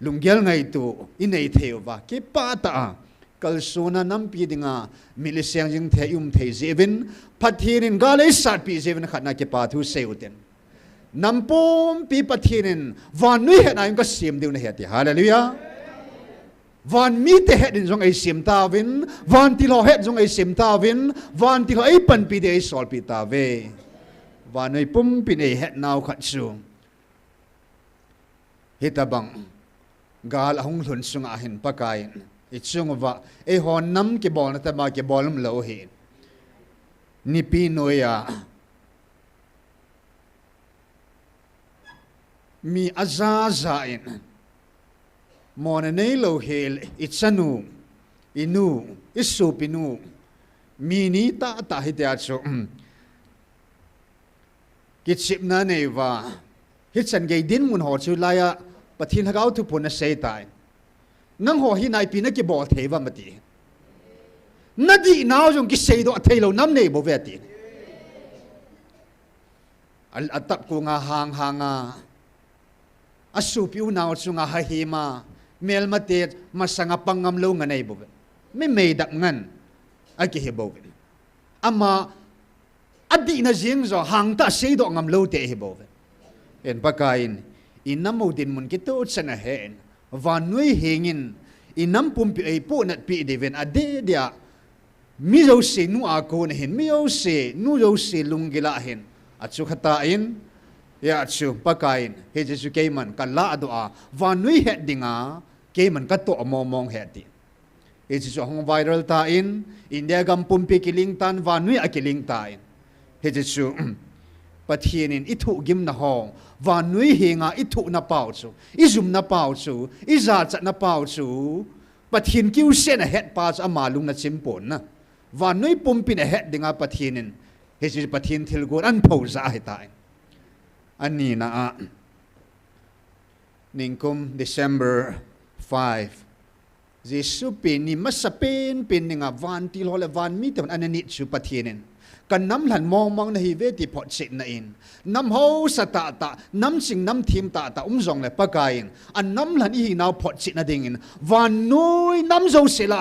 lunggel ngai tu inei theuwa ke pata kalsona nampi dinga milisyang jing theum thei zevin pathinin gale sat pi zevin khatna ke pathu seutin nampom pi pathinin van nui het aim ka sim diu na heti hallelujah van mi te het in zong ai sim ta win van ti lo het zong ai sim ta win van ti lo ai pan pi de ai sol pi ta ve van ai pum pi nei het nau khat su hitabang gal hong lun sung a hin pakai it sung wa e hon nam ke bol na ta ma ke bolum lo he ni pi noya mi azaza in mona nei lo hel ichanu inu isu pinu mi ni ta ta hitia chu kitchip na nei wa hitchan gei din mun ho chu laya pathin hagau thu pun na sei tai nang ho hi nai pi na ki bol thei wa mati nadi naw jong ki sei do thei lo nam nei bo ve ti al atap ko nga hanga asu piu naw chu nga ha hi ma mel mate masanga pangam lo nga nei bo me mei dak ngan aki he bo ama adi na jing zo hang ta sei do ngam lo te he bo en bakain inamo din mun kito chana hen vanui hengin inam pumpi ei po nat pi deven ade dia mi zo se nu a ko ne hen mi o se nu zo se lungila hen achu khata in ya chu pakain he jesu keiman kala adua vanui het dinga keiman ka to mong het ti he jesu hong viral ta in india gam pumpi kiling tan vanui a kiling ta in he jesu pathianin ithu gim na hong vanui hinga ithu na pau chu izum na pau chu iza chat na pau chu pathin kiu se na het pa cha malung na chimpon na vanui pumpi na het dinga pathianin he jesu pathin thil gur an phau za he tai ani na a ningkum December 5 Jesu pin ni masapen pin nga van til hole van mi te anani chu pathianin kan nam lan mong na hi ve ti phot sit na in nam ho sa ta nam sing nam thim ta zong le pakain an nam lan hi naw phot sit na ding in van noi nam zo sila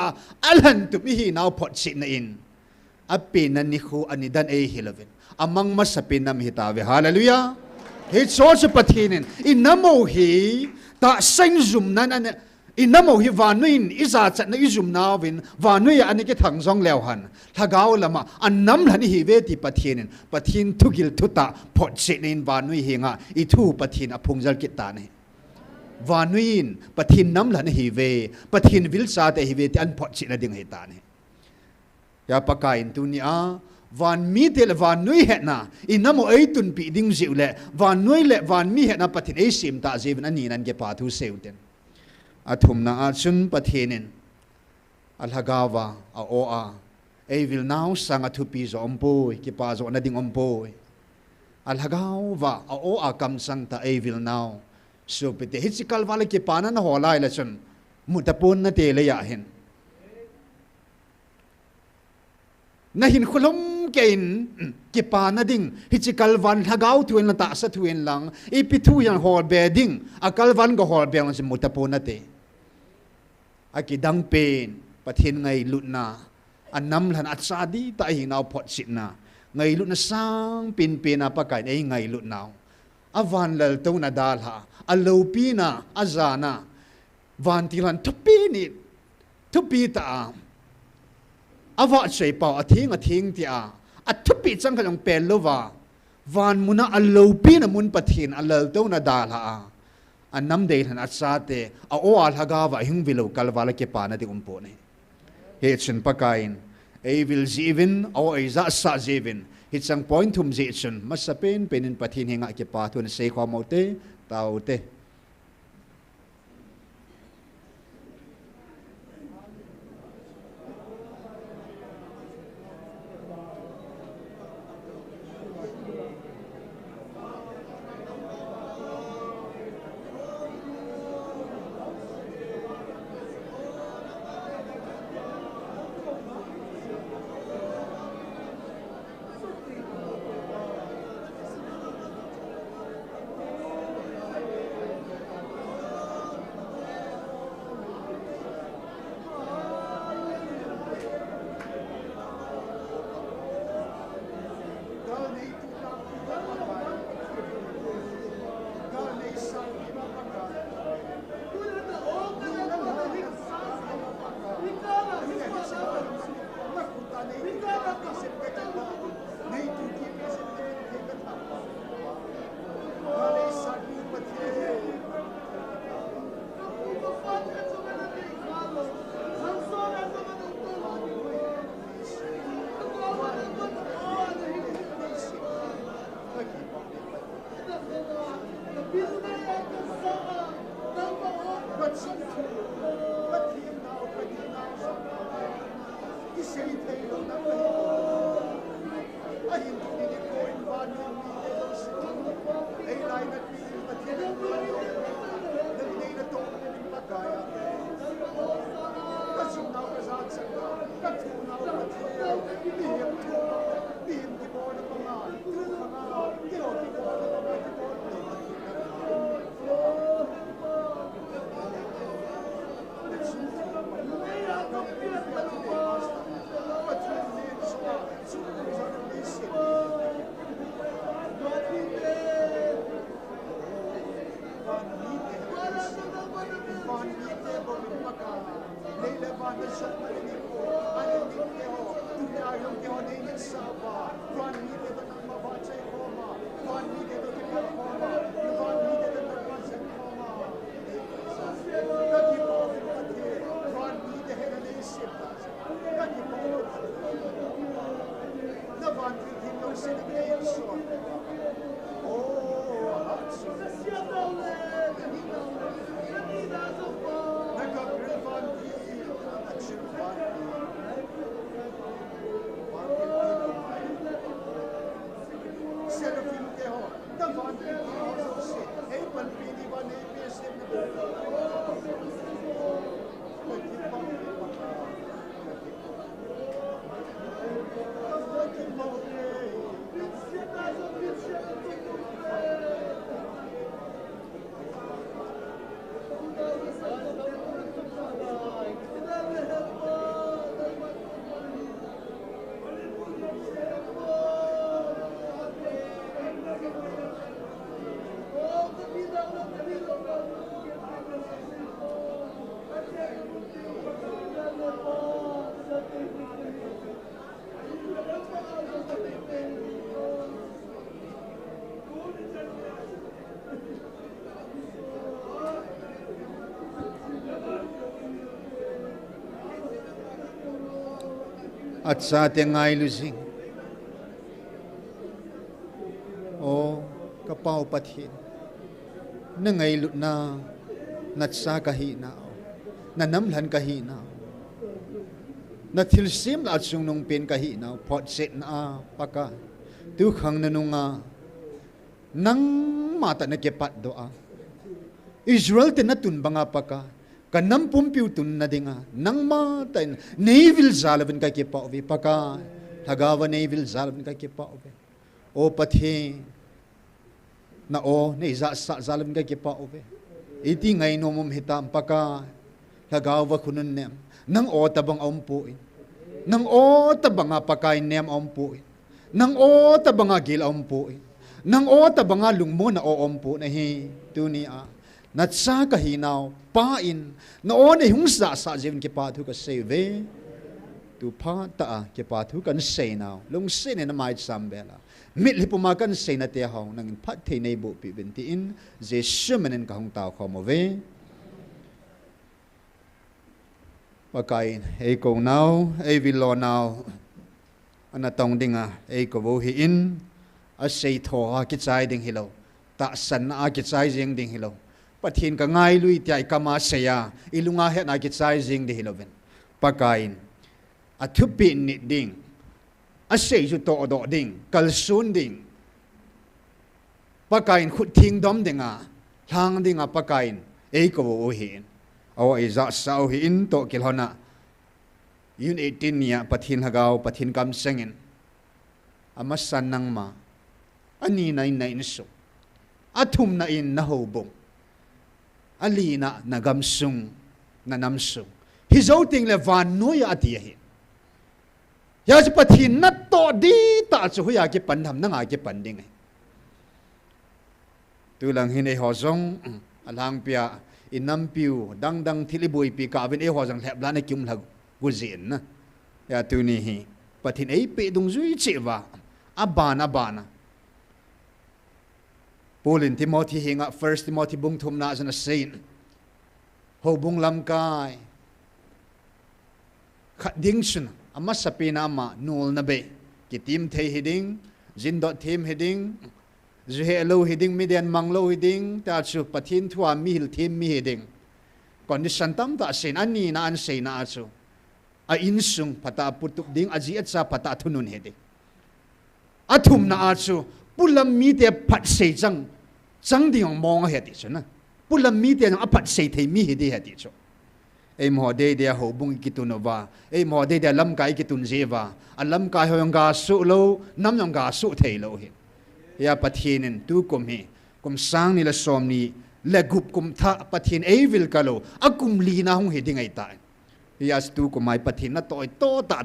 alhan tu hi naw phot sit na in apin na NIKHO ani dan e hilovin amang masapin nam hitawe hallelujah he so sa pathinin in namo hi ta sing zum nan an inamo hi vanuin iza chat na izum nawin vanui ani ke thangjong lewhan thagau lama annam lani hi ve ti pathin pathin thugil thuta phot chenin vanui hinga I thu pathin aphungjal ki ta ne vanuin pathin nam lani hi ve pathin vil sa te hi ve ti an phot china ding hi ta ne ya pakain tu ni a van mi tel vanui he na inamo ei tun pi ding jiu le vanui le van mi he na pathin ei sim ta jevin ani nan ke pa thu seuten athumna achun pathinin alhagawa a oa ei vil now sanga thupi zo ompoi ki pa zo na ding ompoi alhagawa a oa kam sang ta ei vil now so pete hichikal wala ki pana na holai la chun mutapon na te le ya hin na hin khulum kein ki pana ding hichikal van hagau tuin la ta sa tuin lang ipithu yang hol beding akal van go hol beng si mutapon na te aki dang pen pathin ngai lutna annam lan achadi ta hi naw phot sitna ngai lutna sang pin pena pakai ei ngai lutnaw avan lal to na dal ha alopina azana van tilan thupi ta awa chei pau athing ti a thupi chang khalong pel lova van muna alopina mun pathin alal to na dal ha annam de han atsate a o al hagawa hing vilo kalwala ke pana de umpone he chen pakain ei vil jivin o ei za sa jivin hitchang point thum je chen masapen penin pathin hinga ke pa thun sei kho mote taute At sa ating ngay lusing. O kapaw pathin. Nangaylo na natsa kahina. Nanamlan kahina. Natilsim at sung nung pin kahina. Potset na paka. Tukhang na nung nang mata na kipat doa. Israel tinatun ba nga paka. Kanam pumpiutun na dinga nang matay naval zalavan kay kipaovi paka hagawa naval zalavan kay kipaovi o pati na o naiza sa zalavan kay kipaovi iti ngay no mum hitam paka hagawa kunun nem nang o tabang ampuin nang o tabang pakain nem ampuin nang o tabang agil ampuin nang o tabang lungmo na o ampu na hi tunia natsa kahinaw pain noon ay hungsa sa jevin kipatu ka save tu pa ta kipatu kan say now long sin na mai sambela mitli pumakan say na te haw nang pat te nei bo pi bentiin je shumenen ka hung tao khomove pakain ei ko now ei vilo now anatong dinga ei ko bo hi in a say tho ki chai ding hilo ta san na ki chai jing ding hilo pathin ka ngai lui tiai kama seya ilunga he na ki chai jing de hiloven pakain athupi ni ding a sei ju to do ding kal sun ding pakain khut thing dom dinga thang dinga pakain ei ko o hin aw ai za sau hin to kilhona yun 18 nia pathin hagaw pathin kam sengin amasan nang ma ani nai nai nisu athum na in na hobong alina nagamsung nanamsung hizouting le van noya atia hi ya ji pathin na to di ta chu ya ki pandham na nga ki panding tulang hin e hozong alang pia inampiu dang dang thilibui pi ka vin e hozang lep la na kim lag guzin na ya tu ni hi pathin ei pe dung zui chewa abana Paulin Timothy hinga 1 Timothy bung thumna as na saint ho bung lam kai khading sun ama sapina ama nul na be kitim the hiding jindot them hiding zuhe lo hiding midian manglo hiding ta chu pathin thua mil them mi hiding condition tam ta sen ani na an sei na chu a insung pata putuk ding aji at sa pata thunun hiding athum na chu pulam mi te phat sei chang ding mong he ti chuna pulam mi te a phat sei thei mi he di he ti chu ei mo de dia ho bung kitunova ei mo de dia lam kai kitun jewa alam kai hoyang ga su lo nam yong ga su thei lo hi ya pathinin tu kum hi kum sang ni la som ni le gup kum tha pathin ei vil kalo akum li na hung he ding ai ta ya stu kum mai pathin na toy to ta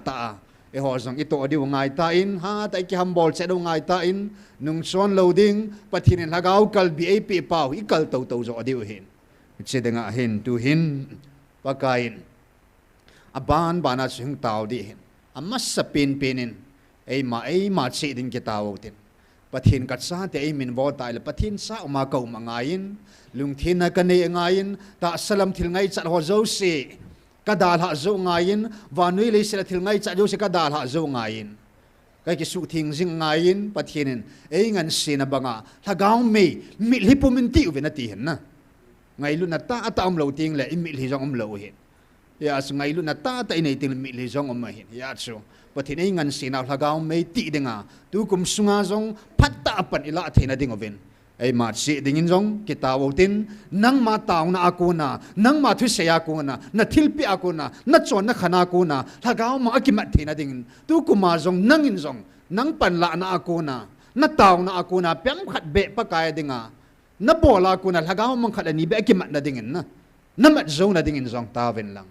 e ho jong ito di ngai ta in ha ta ki hambol che do ngai ta in nung son loading pathinin hagaw kal bi ap pau i kal to zo di hin che denga hin tu hin pakain aban bana chung tau di hin amas sa pin pinin ei ma chi din ki tau tin pathin kat sa te ei min vo tai le pathin sa ma kau mangain lung thin na kan nei ngain ta salam thil ngai chat ho zo si kadal ha zo ngain vanui le sila thil ngai chat zo si kadal ha zo ngain kai ki su thing jing ngain pathinin ei ngan sina banga thagau me mi lipumin ti u na ti hin na ngai lu na ta om lo ting le mi li jong om lo hin ya su ngai lu na ta nei ting mi li jong om hin ya chu pathin ei ngan sina thagau me ti denga tu kum sunga jong phatta pan ila thena ding ovin ei ma chi dingin jong kitawo tin nang ma taw na akuna nang ma thu se akuna na thilpi akuna na chon na khana akuna thagau ma akimat thena dingin tu kuma jong nangin jong nang pan la na akuna na taw na akuna pem khat be pa kai dinga na bola kuna thagau mang khat ani be akimat na dingin na mat zo na dingin jong tawin lang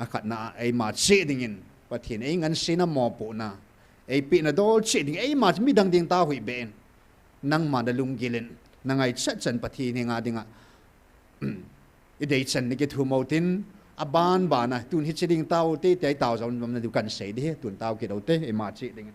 akhat na ei ma chi dingin pathin ei ngan sina mo pu na ei pi na dol chi ding ei ma mi dang ding ta hui ben nang ma da lung gilin nangai chat chan pathi ni nga dinga idei chan ni ke thu mo tin aban bana tun hi chiding tau te te tau zon na du kan sei de tun tau ke do te ei ma chi ding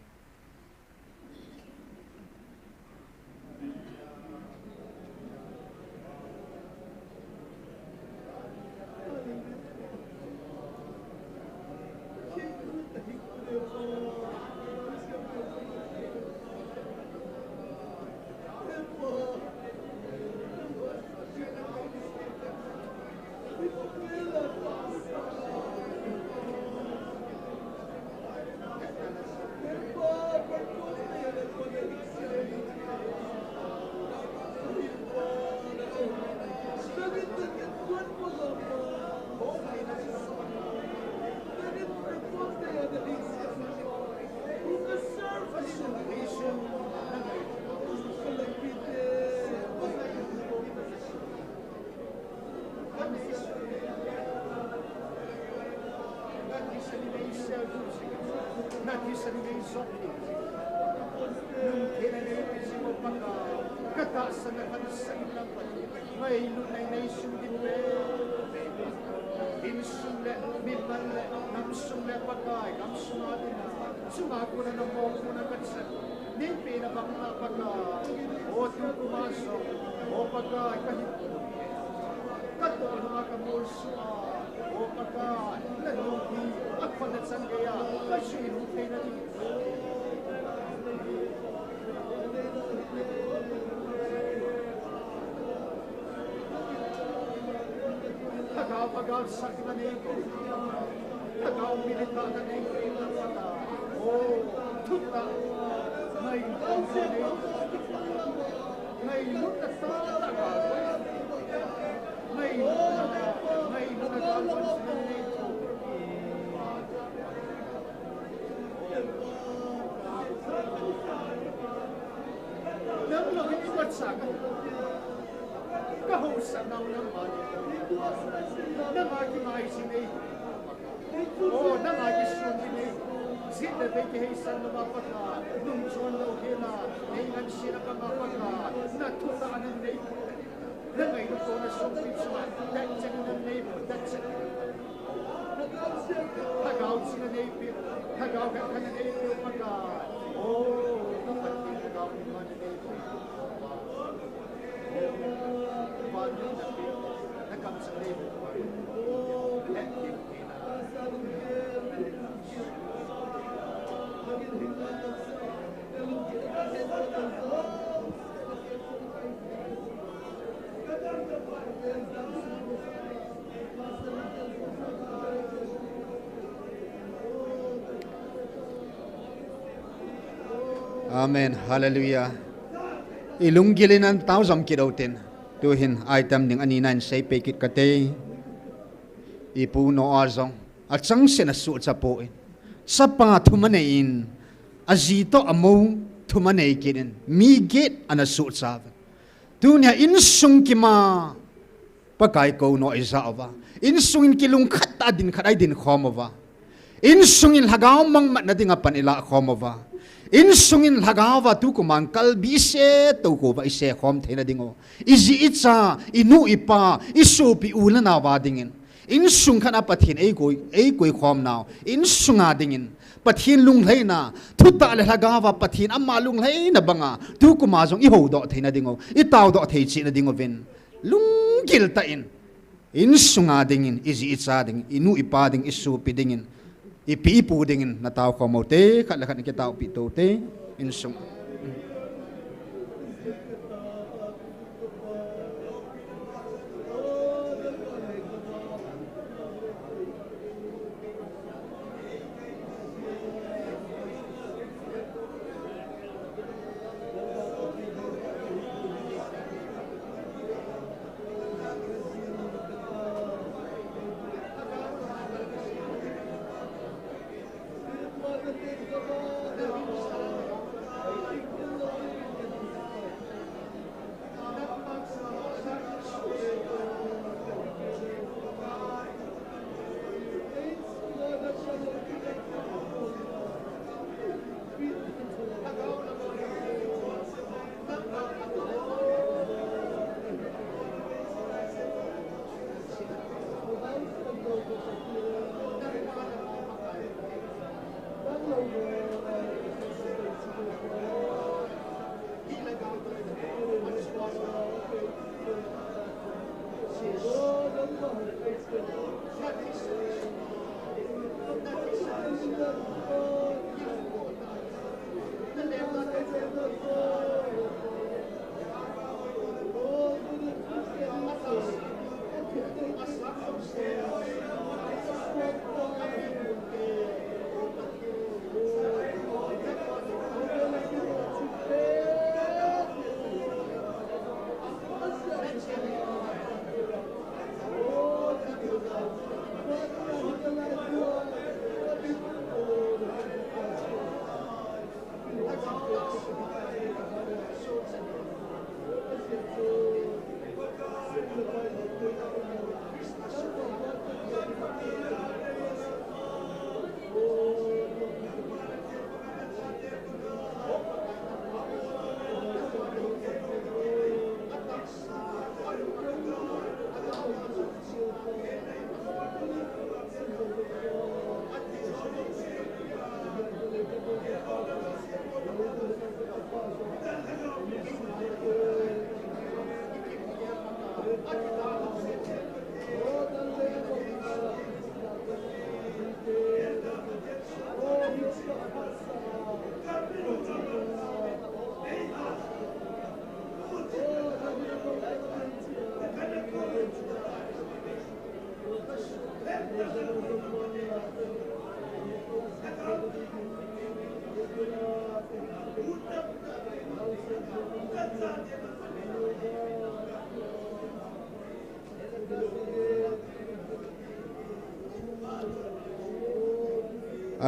Amen. Hallelujah. Ilung gilinan tao zam kidotin. Tuhin item ning aninan say pekit kate. Ipuno azong. At sang sinasuot sa poin. Sa pangatumanein. Azito amo tumanekinin. Migit anasuot sa akin. Tunya insung kima. Pagkay ko no isawa. Insungin kilungkat adin kaday din khomova. Insungin hagaw mang matnading apan ila khomova. Insungin hagawa tu kumang kalbise tu ko ba ise khom thena dingo izi itsa inu ipa isupi ulan na wadingin in sung khana pathin ei koi khom naw in sunga dingin pathin lung leina thuta le hagawa pathin amma lung leina banga tu kuma jong I ho do theina dingo I taw do thei chi na dingo ven lung gil ta in sunga dingin izi icha ding inu ipa ding isu pi dingin ipi pu dingin na taw ko mo te khat la khat ke taw pi to te in sung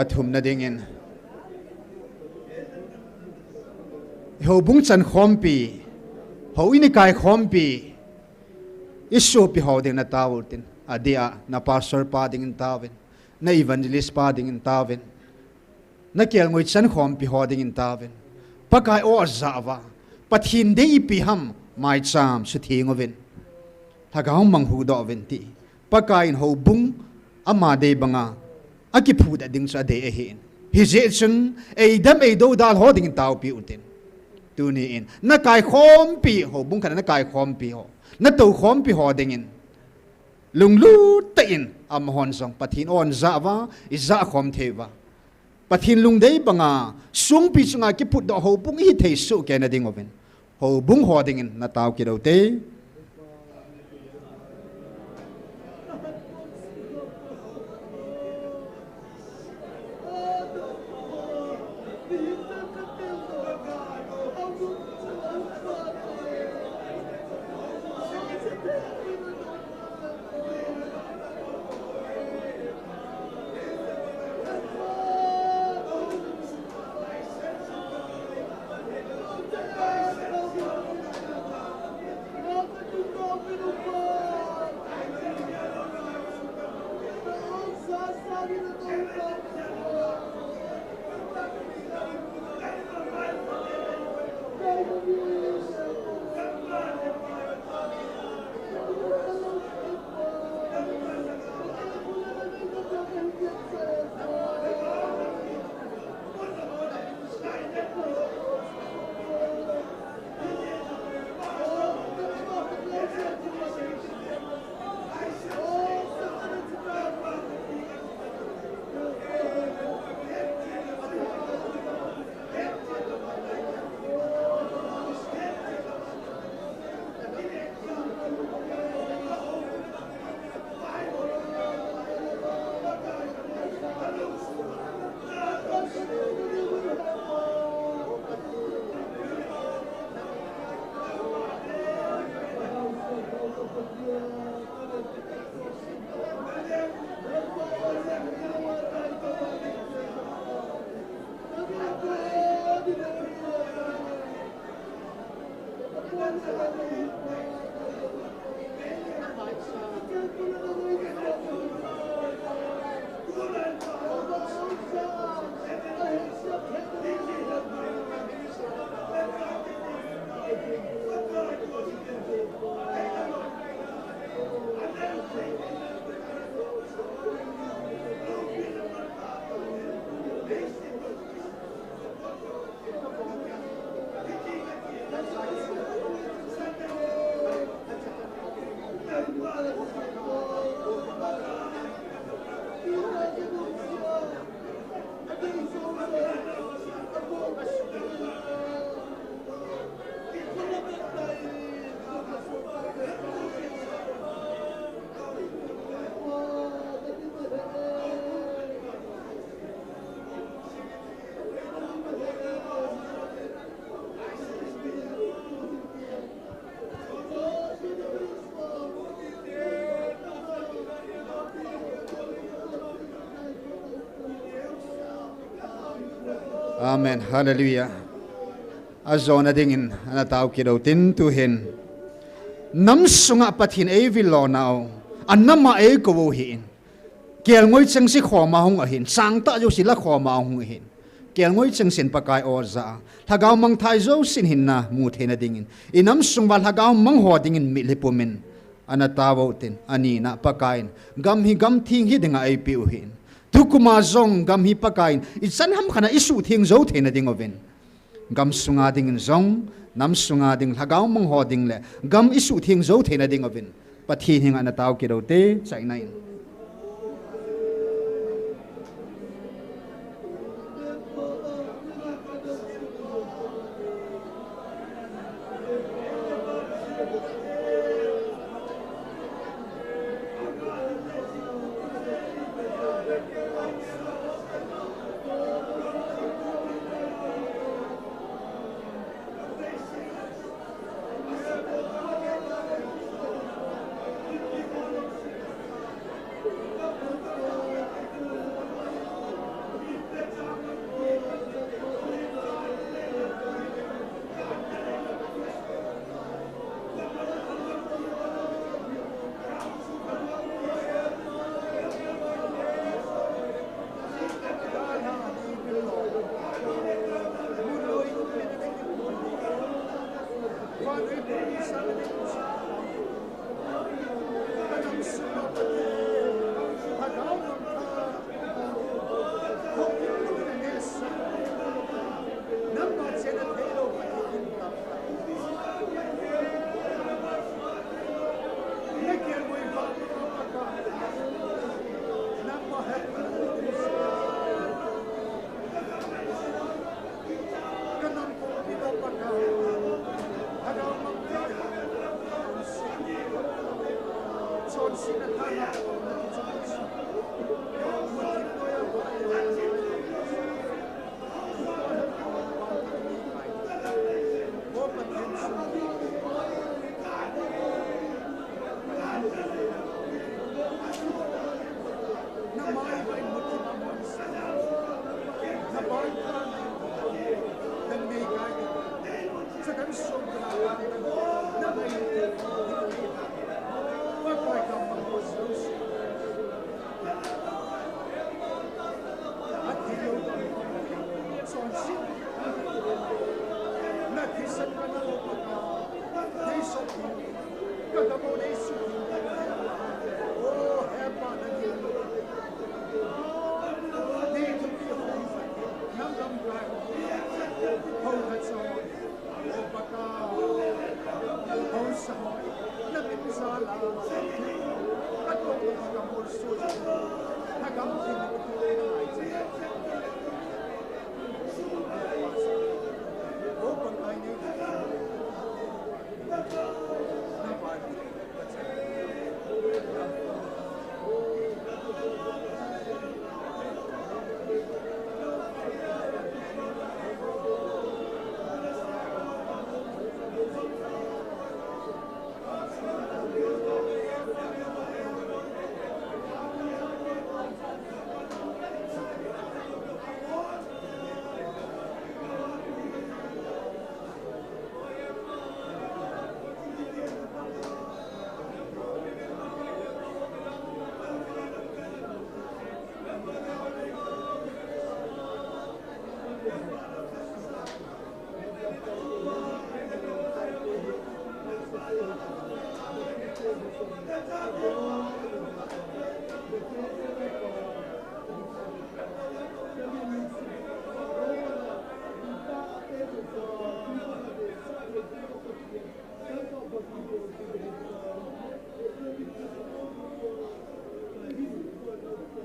athum na dingin ho bung chan khompi ho ini kai khompi isu pi ho ding na tawutin ADIA na pastor pa ding in tawin na evangelist pa ding in tawin na kel ngoi chan khompi ho ding in tawin pakai o zawa pathin dei pi ham mai cham su thingovin thagaw manghu do venti pakai ho bung ama de banga aki phuda ding sa de hin hijechen eidam eido dal hoding taw pi utin tuni in na kai khom pi ho bung kana na kai khom pi ho na to khom pi ho ding in lunglu ta in am hon song pathin on zawa iza khom theva pathin lungdei banga sungpi chunga ki phut do ho bung hi thei su ke na ding oven ho bung ho ding in na taw ki do te Amen. Hallelujah. Azon adingin anataw kidaw tin tuhin. Nam sunga pathin ay vilonao. Anama ay kawuhin. Kiel ngoy chang si khoma hong ahin. Sang ta jo sila khoma hong ahin. Kiel ngoy chang sin pakay oza. Hagaw mang thai jo sin hinna muthin adingin. Inam sungwal hagaw mang hodingin milipumin. Anataw tin anina pakain. Gam hi gam ting hi dinga ay piuhin. Tukuma zong gam hi pakain itsan ham khana isu thing zo thena ding oven gam sunga ding zong nam sunga ding hagaw mang ho ding le gam isu thing zo thena ding oven pathi hing ana taw ki rote chai nai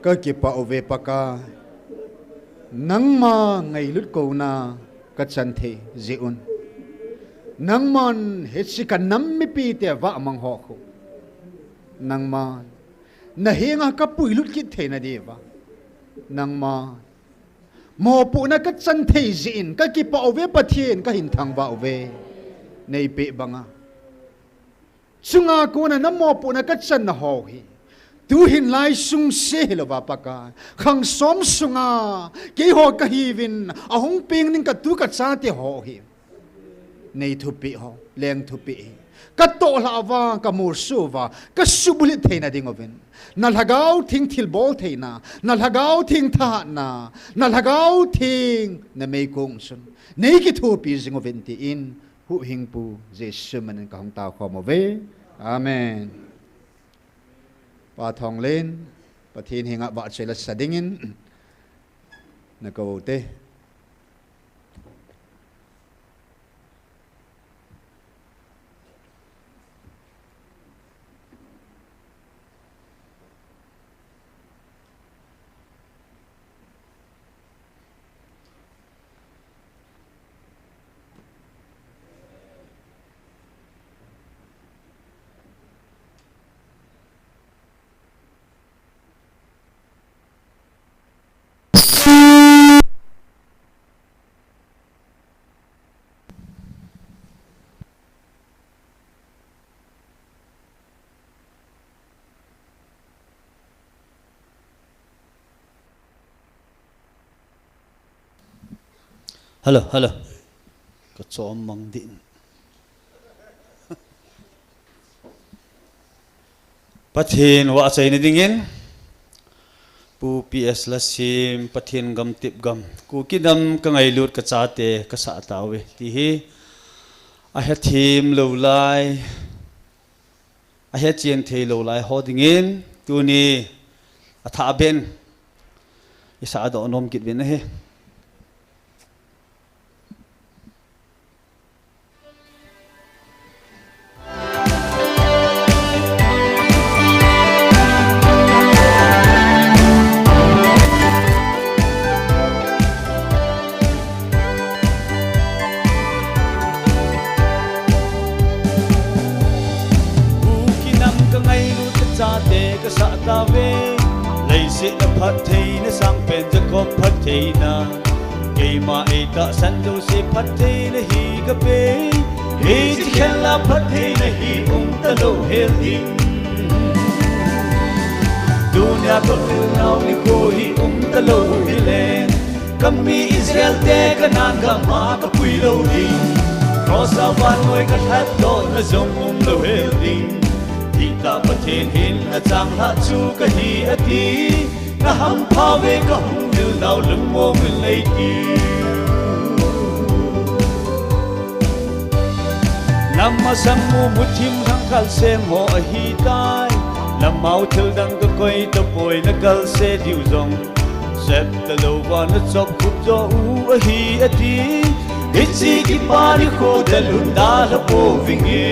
ka kipa ove paka nang ma ngai lut ko na ka chan the ziun nang mon hetsika nammi pi te wa mang ho khu nang ma na henga ka puilut ki the na dewa nang ma mo pu na ka chan the zin ka kipa ove pathian ka hin thang wa ove nei pe banga sunga ko na namo pu na ka chan na ho hi tu hin lai sung se lo ba pa ka khang som sunga ke ho ka hi win a hong ping ning ka tu ka cha te ho hi nei thu pi ho leng thu pi ka to la wa ka mur su wa ka subuli theina ding oven na lagau thing thil bol theina na lagau thing tha na lagau thing na mei kong sun nei ki thu pi jing oven ti in hu hing pu jesu man ka hong ta kho mo ve amen pa thong len pathin hinga ba chela sadingin na ko te Hello ka chom mang din pathin wa chai ni dingin pu ps la sim pathin gam tip gam kuki nam ka ngai lut ka cha te ka sa tawe ti hi a he thim lo lai a he chen thei lo lai ho dingin tu ni a tha ben isa do nom kit ben he ka sa ta ve lei se na phat thei na sang pen ja ko phat thei na ke ma e ta san do se phat thei na hi ga pe he ji khen la phat thei na hi ta lo hel ding dunya ko now ni ko hi ta lo hi len kam mi Israel te ka nan ga ma ka pui lo ding cross a van noi ka hat do na zong lo hel ding ta pathin hin na chang ha chu ka hi ati na ham pha ve ka hung dil nau lung mo vil lei ti namma sammu muthim hang kal se mo a hi tai lamau thil dang ka koi to poi na kal se diu zong sep ta lo wa na chok khup jo u a hi ati ichi ki pa ni kho dalun da la po vinge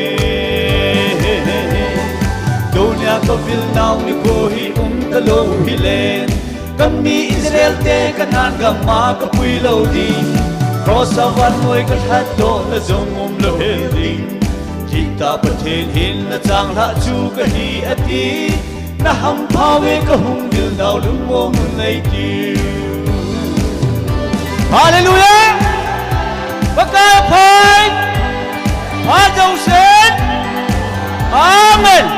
dunya ko vil now ni ko hi ta lo hi len kam mi Israel te kanan ga ma ka pui lo ding cross a van noi ka hat do na zong lo hel ding kita pathin hin na chang la chu ka hi ati na ham pha ve ka hung dil now lung mo mun nei ti hallelujah bakai phai ha dâu sen amen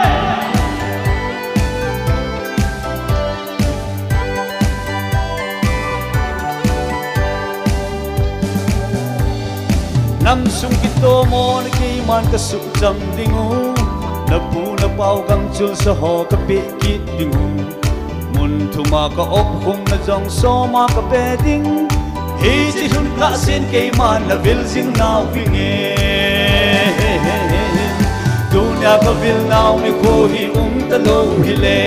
nam sung kito mo na kay man ka su jam dingu na pu na pau gam chul sa ho ka pe kit dingu mun thuma ka op hum na jong so ma ka pe ding he ji hun ka sen kay man na vil jing now vinge dunya ka vil now ni ko hi ta lo hi le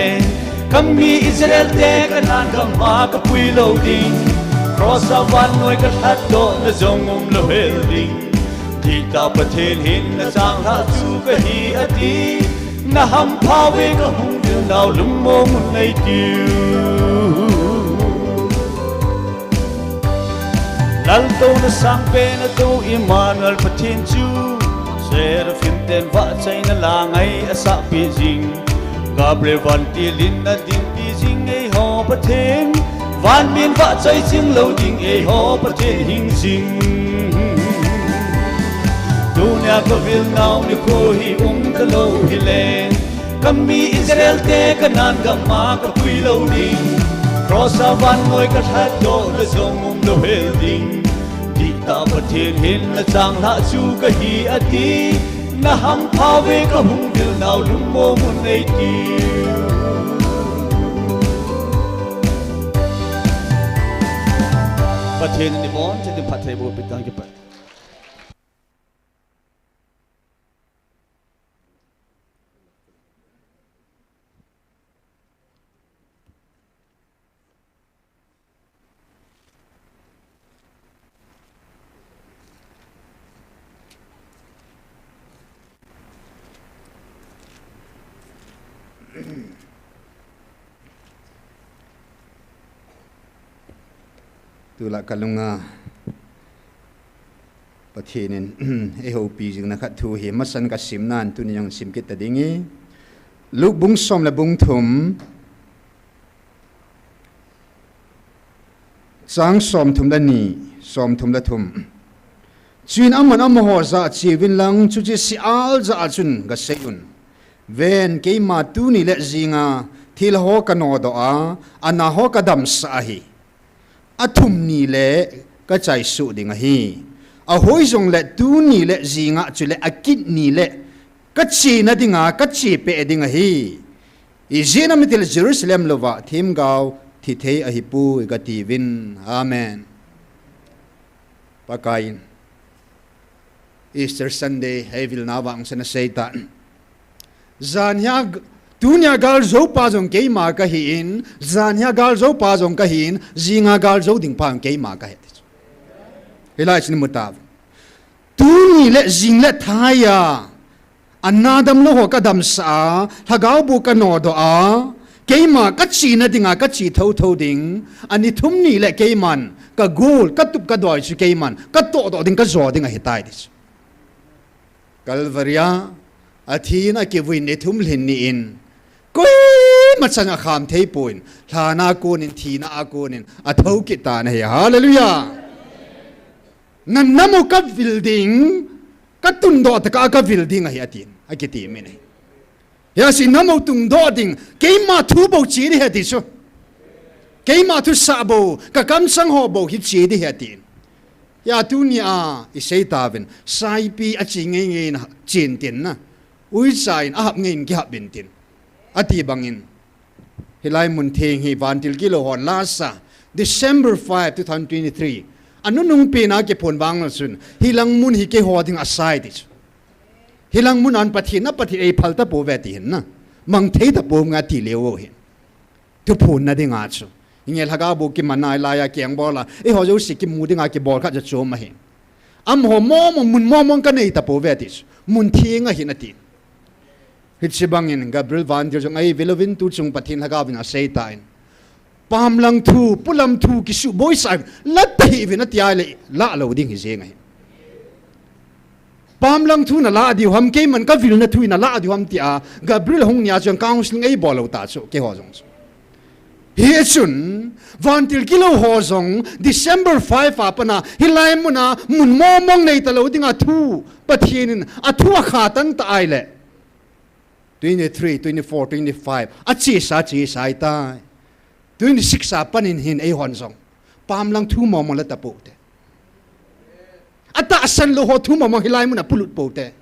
kam mi Israel te ka nan ka ma ka pui lo ding cross a van noi ka hat do na jong lo hel ding kita pathin hin na sang ha chu ka hi ati na ham phawe ka hung vil nau lum mo mun nei tiu lal to na sang pe na to Emmanuel pathin chu Seraphim ten va chai na langai asa pi jing Gabriel van tilin na din pi jing ei ho pathin van min va chai ching lo ding ei ho pathin hing jing dunia ko vil nau ni ko hi ka lo hi len kami Israel te kanan ga ma ka pui lo ding cross van ngoi ka that do le zong lo hel ding di ta pathin hin la chang na chu ka hi ati na ham phawe ka hung vil nau lum mo mun nei ti pathin ni mon che di phathai bo pitang ki pat tula kalunga pathinin ehopi jing na khat thu hi masan ka simnan tuni yang simkit tadingi luk bung som la bung thum chang som thum la ni som thum la thum chin aman amho za chiwin lang chu chi si al za achun ga seun ven ke ma tu ni le zinga thil ho ka no do a ana ho ka dam sa hi athum ni le ka chai su ding hi a hoi jong le tu ni le zinga chu le akit ni le ka chi na dinga ka chi pe ding hi i jena mitel Jerusalem lova thim gaw thi thei a hi pu ga ti win amen pakain Easter Sunday I will na wang sana Satan zanya dunia gal zo pa jong ke ma ka hin zanya gal zo pa jong ka hin zinga gal zo ding pang ke ma ka he hilai chin mutav tu ni le zing le thaya anadam lo ho ka dam sa thagau bu ka no do a ke ma ka chi na dinga ka chi tho tho ding ani thum ni le ke man ka gol ka tup ka doi chu ke man ka to do ding ka zo ding a hitai dis Calvaria athina ke win ne thum lhin ni in koi machanga kham thei poin thana konin thina a konin a thau ki ta na he hallelujah nan namo ka building ka tun do ta ka building a hi atin a ki ti me ne ya si namo tung do ding ke ma thu bo chi ni he ti so ke ma thu sa bo ka kam sang ho bo hi chi di he tin ya tu ni a I sei ta ven sai pi a chi nge nge na chin tin na ui sain a hap ngin ki hap bin tin ati bangin hilai mun theng hi vantil kilo hon lasa December 5 2023 anu nung pe na ke phon bang na sun hilang mun hi ke hoding asai dis hilang mun an pathi na pathi ei phalta po ve ti hin na mang thei ta po nga ti lewo hin tu phun na dinga chu ingel haga bu ki manai la ya kyang bola e ho jo si ki mu dinga ki bol kha ja chu ma hin am ho mo mun mo ka nei ta po ve dis mun thinga hin ati Hitsibangin Gabriel van der jong ai velovin tu chung pathin hagawin a Satan pam lang thu pulam thu ki su boy sai lat hi vin atia le la lo ding hi zengai pam lang thu na la di ham ke man ka vil na thu na la di ham tia Gabriel hong nya jong counseling ai bolo ta chu ke ho jong hi chun van til kilo ho jong December 5 apana hilai muna mun mo mong nei ta lo ding a thu pathin a thu kha tan ta ai le 23, 24, 25 achi sa ta 26 sa panin hin ai hon song pam lang thu mo mo la ta po te ata san lo ho thu mo mo hilai mun a pulut po te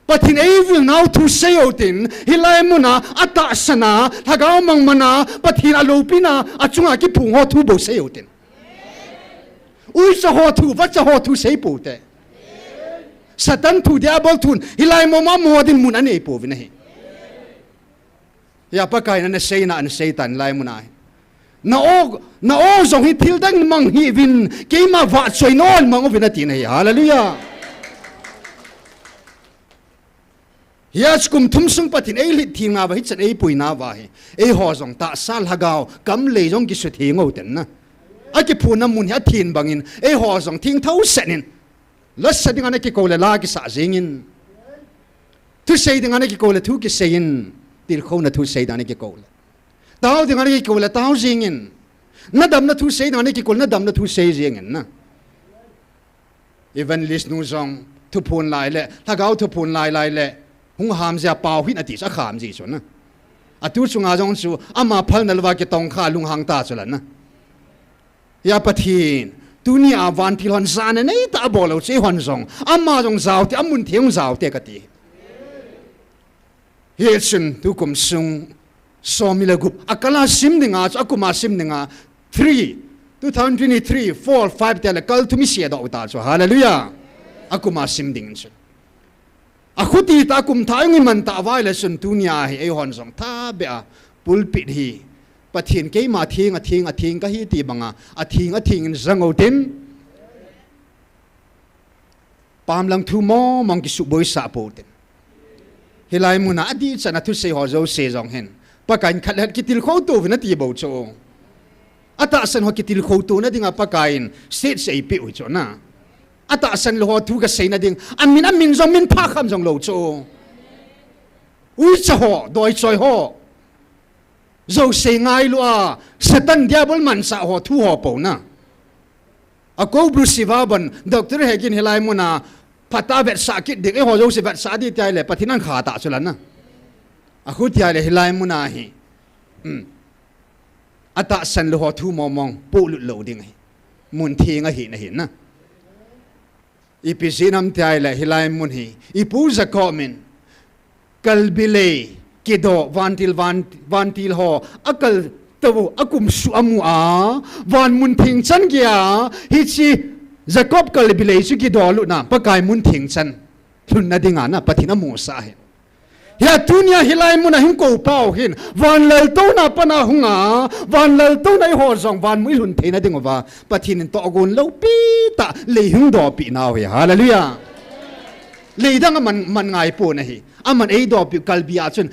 patin ai vil now thu sayo tin hilai mun a ata sana hagaw mang mana patin alopina achunga ki phung ho thu bo sayo tin ui sa ho thu va cha ho thu sei po te Satan tu dia bol tun hilai mo ma mo din mun ane po vinahi ya pakai na sei na an Satan lai mun ai na o zong hi thil dang mang hi vin ke ma va choi non mang vin ati nei hallelujah เฮียสกุมทุ่มซุงปะทินลิทีงาบะฮิจันปุยนาวาเฮหอซงตาซาลฮากาวกำเลยจงกิสุทีงเอาเต็นนะอากิพูนมุนเฮียทีนบังอินหอซงทิ้งเท้าเสนินลัสดิงานกิโกเลลากิสาเซงินทุเซดิงานกิโกเลทุกิเซยินติลโคนะทุเซดานกิโกเลตาวดิงานกิโกเลตาวเซงินนัดดำนัดทุเซดานกิโกเลนัดดำนัดทุเซเซงินนะอีเวนลิสนูซองทุพูนลายเละถ้าเขาทุพูนลายเละหุงหามเสียเปล่าหินอดีตสักขามจีส่วนนะอตุสุงอาจงสูอามาพัลนัลวากิตองข้าลุงหังตาส่วนนะยาปะทีนตุนีอาวันที่หันซานนี่ตาบอลเอาเสียหันซงอามาจงสาวที่อามุนเทียงสาวเตกตีเฮชินทุกุมซุงสอมิลกุบอักลาซิมดิงาจักุมาซิมดิงา2023 4 5แต่ละกัลทุมิเสียดอกตาจ้ะฮาเลลูยาอักุมาซิมดิงซุอาคุตีตาคุมท้ายงิมันตาไว้เลยสุนตุนีอาเฮฮอนซองท่าเบียปุลปิดฮีปะเทียนเกยมาทิ้งก็ฮีตีบังอาทิ้งจังเอาตินปามลังทูโมมองกิสุบอยสาปูตินเฮลัยมุนาอดีตนัทุเซฮอโจเซจงเห็นปะกันขัดกิติลโคตูวินาทีบ่โจอาตาสันฮอกิติลโคตูนั่นดิ่งปะกันเสียเสียปิวโจนะอาตาสันโลหะทุกเสียนั่นดิ่งอันมินจงมินพักคำจงโลโจอุ้ยจะหอโดยซอยหอโจเสียง่ายลัวสตันเดียบลมันสะหอทุหอปูนะอากูบรูซิวาบันด็อกเตอร์เฮกินเฮลัยมุนาพัตตาเวทสากิดเด็กหอโจสิเวทสาดีใจเลยปะที่นั่นขาตาสุลันนะอาคุที่อะไรเฮลัยมุนาฮีอาตาสันโลหะทุมองปูลุโลดิ่งมุนเทียงเห็นนะอีพิซินัมที่อะไรเฮลัยมุนฮีอีปูจะคอมินกัลบิเลกิโดวันติลหออักลตัวอากุมสุอามัววันมุนทิงชันกียฮิชิจะกอบกัลบิเลสุกิโดลุนะปะกายมุนทิงชันลุนนาดิงานะปะทินามูซาเห็นยาทุนยาฮิไลมุนะหิงกูเป้าหินวันเลลโตนาปนาหุงาวันเลลโตนาหอซองวันมุยลุนเทนาดิงว่าปะทินตอกุนเลวปีตะเลยหิงดอปีนาวเฮฮาเลลูยาเลยดังมันง่ายปูนะฮีมันดอปิกัลบิอาชน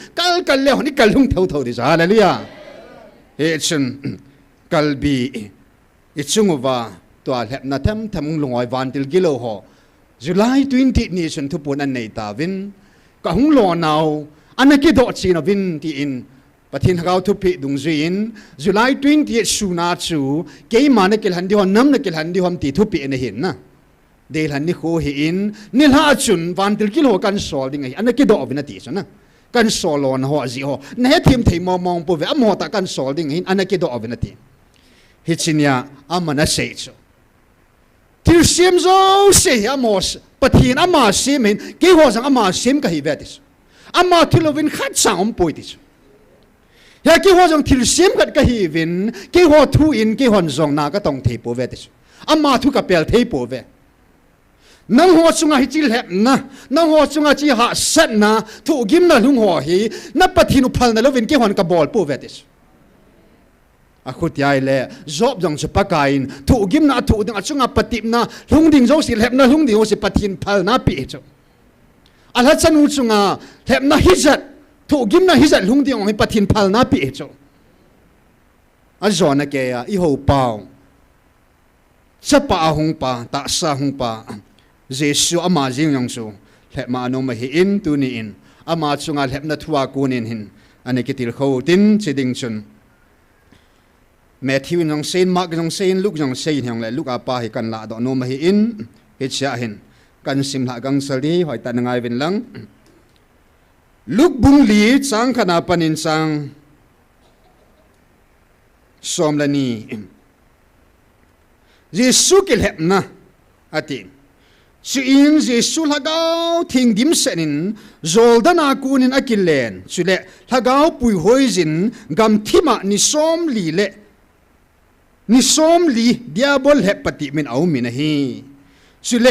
กัลเลวนี่กัลหุงเท่าดิจ้าฮาเลลูยาเฮชนกัลบีอิชุงว่าตัวเล็บนาทำลงไว้วันติลกิโลหอจุลัย20นี่ฉันทุบปนอันในตาวินก็หุงหลอนเอาอันนั้นกิโดดซีนวินที่อินปะทินเขาทุบปีดุงจีนจุลัย20สูนาจูเกี่ยมันนักเกลันดิฮอนน้ำนักเกลันดิฮอมตีทุบปีอันเห็นนะเดลันนิโคหินนิลาจุนวันติลกิโลกันสอลดิ่งไงอันนั้นกิโดดวินาทีฉันนะกันสอลอนหัวจีหัวเนื้อทีมที่มองปุ๊บอันมอตากันสอลดิ่งหินอันนั้นกิโดดวินาทีฮิชินียอามันน่าเสียจที่เสียมโจเสียมอสปะทีนอามาเสียมินกี่หัวสังอามาเสียมก็ฮิเวติสอามาทิลวินขัดสังอมปุยติสยากี่หัวสังทิลเสียมก็ฮิวินกี่หัวทูอินกี่หัวสังนาก็ต้องเทปูเวติสอามาทุกกับเปลเทปูเวนังหัวสุงาฮิจิลเห็บนะนังหัวสุงาจิหาสันนะถูกกิมนะลุงหัวฮีนับปะทีนุพัลนะแล้ววินกี่หัวกับบอลปูเวติสอาคุที่ไอเล่จอบจังจะปะกายน์ถูกกิมนะถูกดึงอาชุงอาปฏิบนะลุงดิ่งโจสิเล็บนะลุงดิ่งโจสิปฏินพัลนะปีเจ้าอาลัดสันอุชุงอาเล็บนะฮิจัดถูกกิมนะฮิจัดลุงดิ่งให้ปฏินพัลนะปีเจ้าอาจอนนะแกอ่ะอีหัวเปล่าจะปะหงปะตาสาหงปะเจสุอามาจิงยังสูเล็บมาโนมาหินตุนีอินอามาชุงอาเล็บนะทัวกูนินหินอันนี้กิติลเขาตินจิดิงชุนแม่ที่ยังเซนมักยังเซนลูกยังเซนยังเลยลูกอาปาให้กันละดอกโนมาให้อินเฮชาเห็นกันสิมละกังสลีหอยตันง่ายเป็นหลังลูกบุงลีสังขณะปนินสังสมละนีเยซูกิเลนะอาทิสุอินเยซูละก้าวทิ้งดิมเซนินโจลดานากูนินอากิเลนสุเลละก้าวปุยหอยจินกำทิมานิสมลีเลนิสมลีเดียบอลเฮปติมินเอามินะฮีสุเล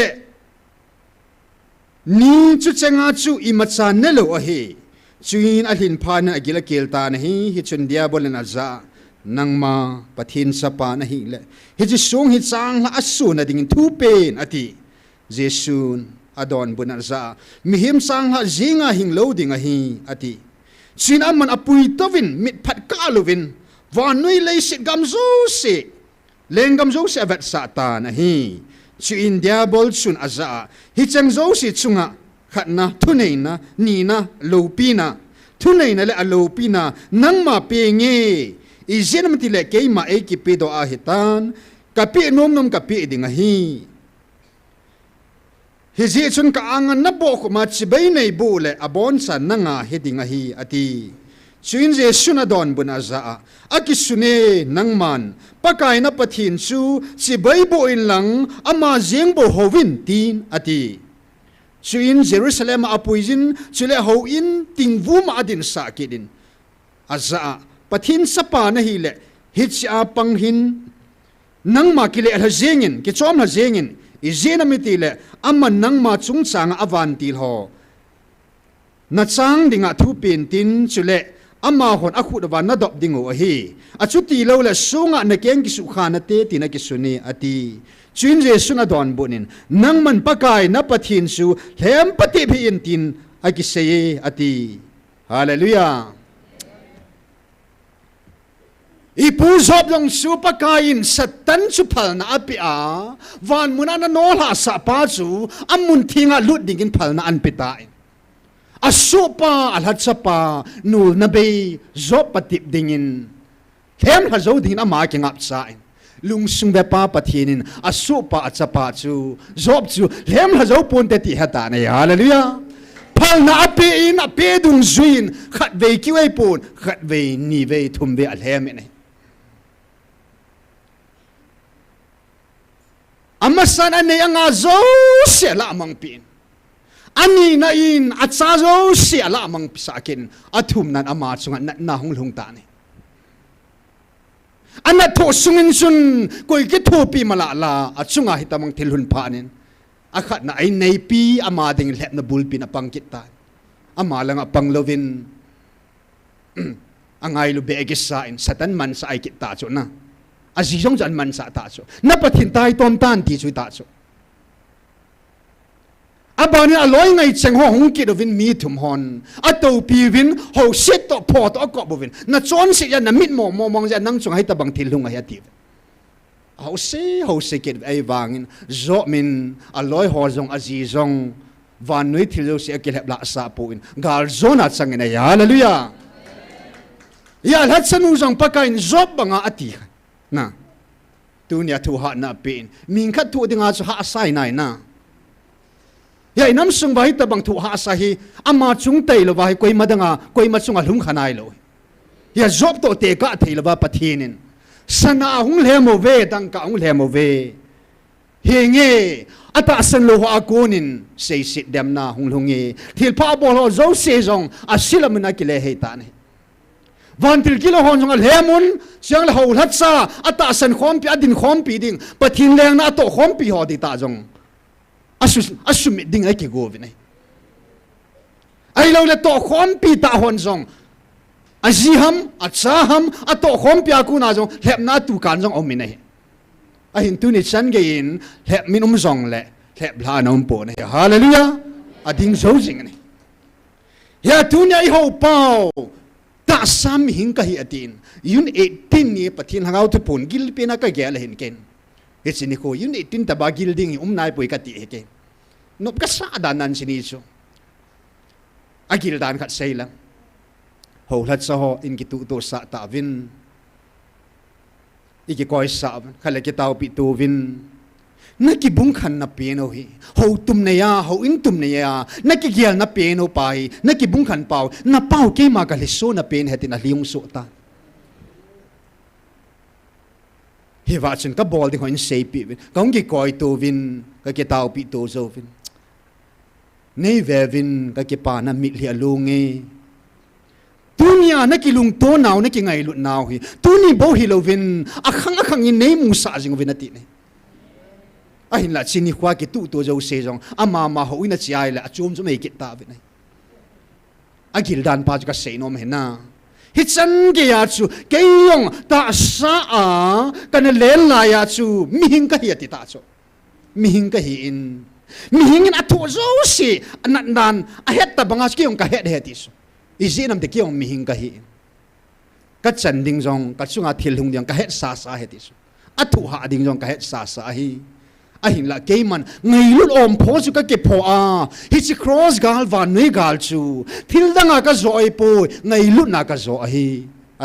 นี่จุดเจงอาจูอิมัตซานเนโลอะฮีจุยนอลินพานะกิลเกลตานะฮีฮิจุนเดียบอลนัจานังมาปะทินสปานะฮีเลฮิจิสงฮิจางละอสูนะดิ่งทูเป็นอติเจซูน adon bunaza mihim sang ha zinga hing loading a hi ati chin aman apui tovin mit phat ka lovin wa noi lei sit gamzo se leng gamzo se avat satan a hi chu india bol sun aza hi changzo si chunga khatna thuneina nina lopina thuneina le alopina nangma penge izenam ti le keima e ki pedo a hitan kapi nom kapi dinga hi hizi chun ka angan na bo ko ma chibai nei bu le abon san nanga hedinga hi ati chuin je suna don bunaza akisune nangman pakai na pathin chu chibai bo in lang ama jeng bo hovin tin ati chuin jerusalem apuijin chule ho in tingvu ma adin sa kidin aza pathin sapa na hi le hitcha panghin nangma kile al jengin ki chom la jengin izena mitile amma nangma chungchang avantil ho na chang dinga thu pin tin chule amma hon akhu dawa na dop dingo hi achuti lo la sunga na keng ki su khana te tina ki suni ati chinje suna don bunin nangman pakai na pathin su hem pati bi in tin aki seye ati hallelujah ipu zop long su pakain satan su phal na apia van munana nola sa pa chu amun thinga lut dingin phal na an pitain asupa alhatsapa nul na be zop patip dingin hem ha zo dingin ama ki ngap sain lung sung be pa pathinin asupa achapa chu zop chu hem ha zo pon te ti hata na hallelujah phal na api in ape dung zuin khat ve ki wei pon khat ve ni ve thum ve alhem ne amasan ane anga zo se la mang pin ani na in atsa zo se la mang pisakin athum nan ama chunga na hung lung ta ne ana tho sungin sun koi ke tho pi mala la achunga hitamang thilhun phanin akhat na ai nei pi ama ding lep na bulpin apang kita ama lang apang lovin angai lu be gisain satan man sa ai kita chu na azizong jan man sa ta chu na pathin tai tom tan ti chu ta chu abani aloi ngai cheng ho hung ki dovin mi thum hon ato pi vin ho set to pot ko bovin na chon si ya na mit mo mong ja nang chung hai ta bang thil hung ha ti ho se ke ai wangin zo min aloi ho jong azizong van noi thil se ke lep la sa po in gal zona chang ina ya hallelujah ya lat sanu jong pakain zob banga ati na tunia thu ha na pin min khat thu dinga chu ha sai nai na ya inam sung bai ta bang thu ha sa hi ama chung tai lo vai koi madanga koi ma chunga lung khanai lo ya job to te ka thei lo ba pathinin sana hung le mo ve dang ka hung le mo ve henge ata san lo ha konin sei sit dem na hung lungi thil pa bo lo zo se jong asilam na ki le he ta ne vantil kilo hon jong lemon siang la hol hatsa ata san khom pi adin khom pi ding pathin leng na to khom pi ho di ta jong asum ding ai ke go vine ai lo le to khom pi ta hon jong aziham atsaham ato khom pi aku na jong lep na tu kan jong omine a hin tu ni chan ge in lep min jong le lep la na po ne hallelujah ading zo jing ne ya tu ni ai ho pau ta sam hing ka hi atin yun 18 ni pathin hangau tu pun gil pina ka ge la hin ken it's ni ko yun 18 ta ba gil ding nai poi ka ti ke nop ka sa dan nan sini so agil dan khat sei lang ho lat sa ho in ki tu to sa ta vin iki koi sa khale ki tau pi tu vin na ki bung khan na piano hi ho tum ne ya ho in tum ne ya na ki gial na piano pai na ki bung khan pau na pau ke ma ka le so na pen hetin a liung so ta hi wa chen ka bol ding ho in sei pi kong ki koi tu vin ka ki tau pi tu zo vin nei ve vin ka ki pa na mi lia lunge tunia na ki lung to naw na ki ngai lut naw hi tuni bo hi lo vin akhang in nei mu sa jing vin ati ne ahin la chini khwa ki tu to jo se jong ama ma ho ina chiai la achum chu mai ki ta vin agil dan pa ka sei nom hena hi chan ge ya chu ke yong ta sa a kan le la ya chu mi hing ka hi ati ta chu mi hing ka hi in mi hingin atu zo si anak dan ahet ta bangas ki ong ka het het isu izi nam te ki ong mi hing ka hi ka chan ding jong ka chunga thil hung ding ka het sa sa het isu atu ha ding jong ka het sa sa hi ahin la ke man ngai lut om pho chu ka ke pho a hi chi cross gal van nei gal chu thil danga ka zoi po ngai lut na ka zo a hi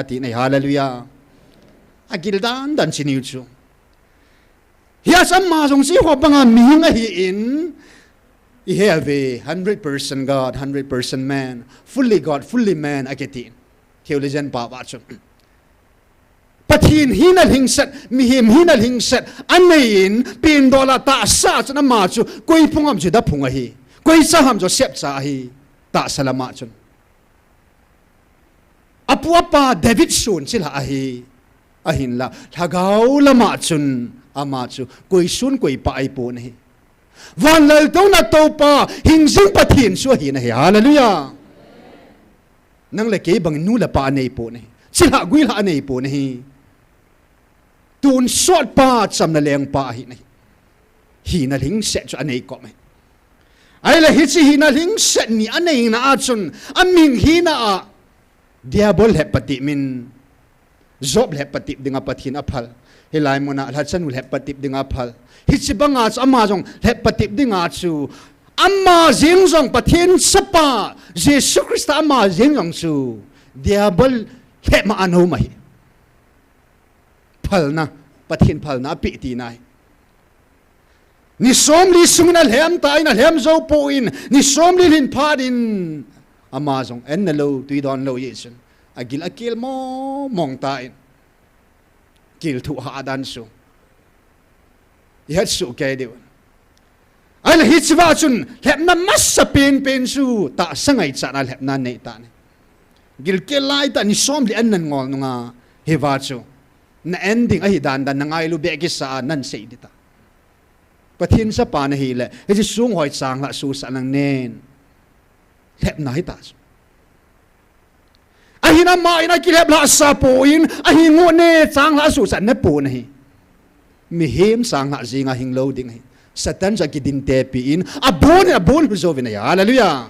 ati nei hallelujah agil dan chiniu chu hiya samma jong si ho banga mi hing a hi in I have a 100% God 100% man fully God fully man aketi theologian pa wa chu pathin hina hingset mi him hina hingset anein pin dola ta sa chna ma chu koi phungam chu da phunga hi koi sa ham jo sep cha hi ta salama chun apua pa David sun chila hi ahin la thagau lama chun ama chu koi sun koi pa ai po nei van lal to na to pa hingzing pathin su hi na hi hallelujah nang le ke bang nu la pa nei po nei chila gui la nei po nei tun sot pa cham na leng pa hi na ling set chu anei ko me ai la hi chi hi na ling set ni anei na a chun aming hi na a diabol he pati min zob he pati dinga pathin aphal helai mona la chan he pati dinga phal hi chi banga cha ama jong he pati dinga chu amma jing jong pathin sapa Jesus Christ amma jing jong chu diabol he ma anu mai phalna pathin phalna pi ti nai ni somli sungna lhem tai na lhem zo po in ni somli lin pharin amazong en na lo tui don lo yesun agil akil mo mong tai kil thu ha dan su yat su ke de ai la hitwa chun lhem na mas pen su ta sangai cha na lhem na nei ta ne gil ke lai ta ni somli an nan ngol nunga hewa chu na ending ahi dan nangai lu be ki sa nan sei dita pathin sa pa na hi le he sung hoi chang la su sa nang nen lep na hi ta ahi na ma ina ki lep la sa po in ahi ngo ne chang la su sa ne po na hi mi hem sang la zinga hing lo ding hi satan ja ki din te pi in abon hu zo vina hallelujah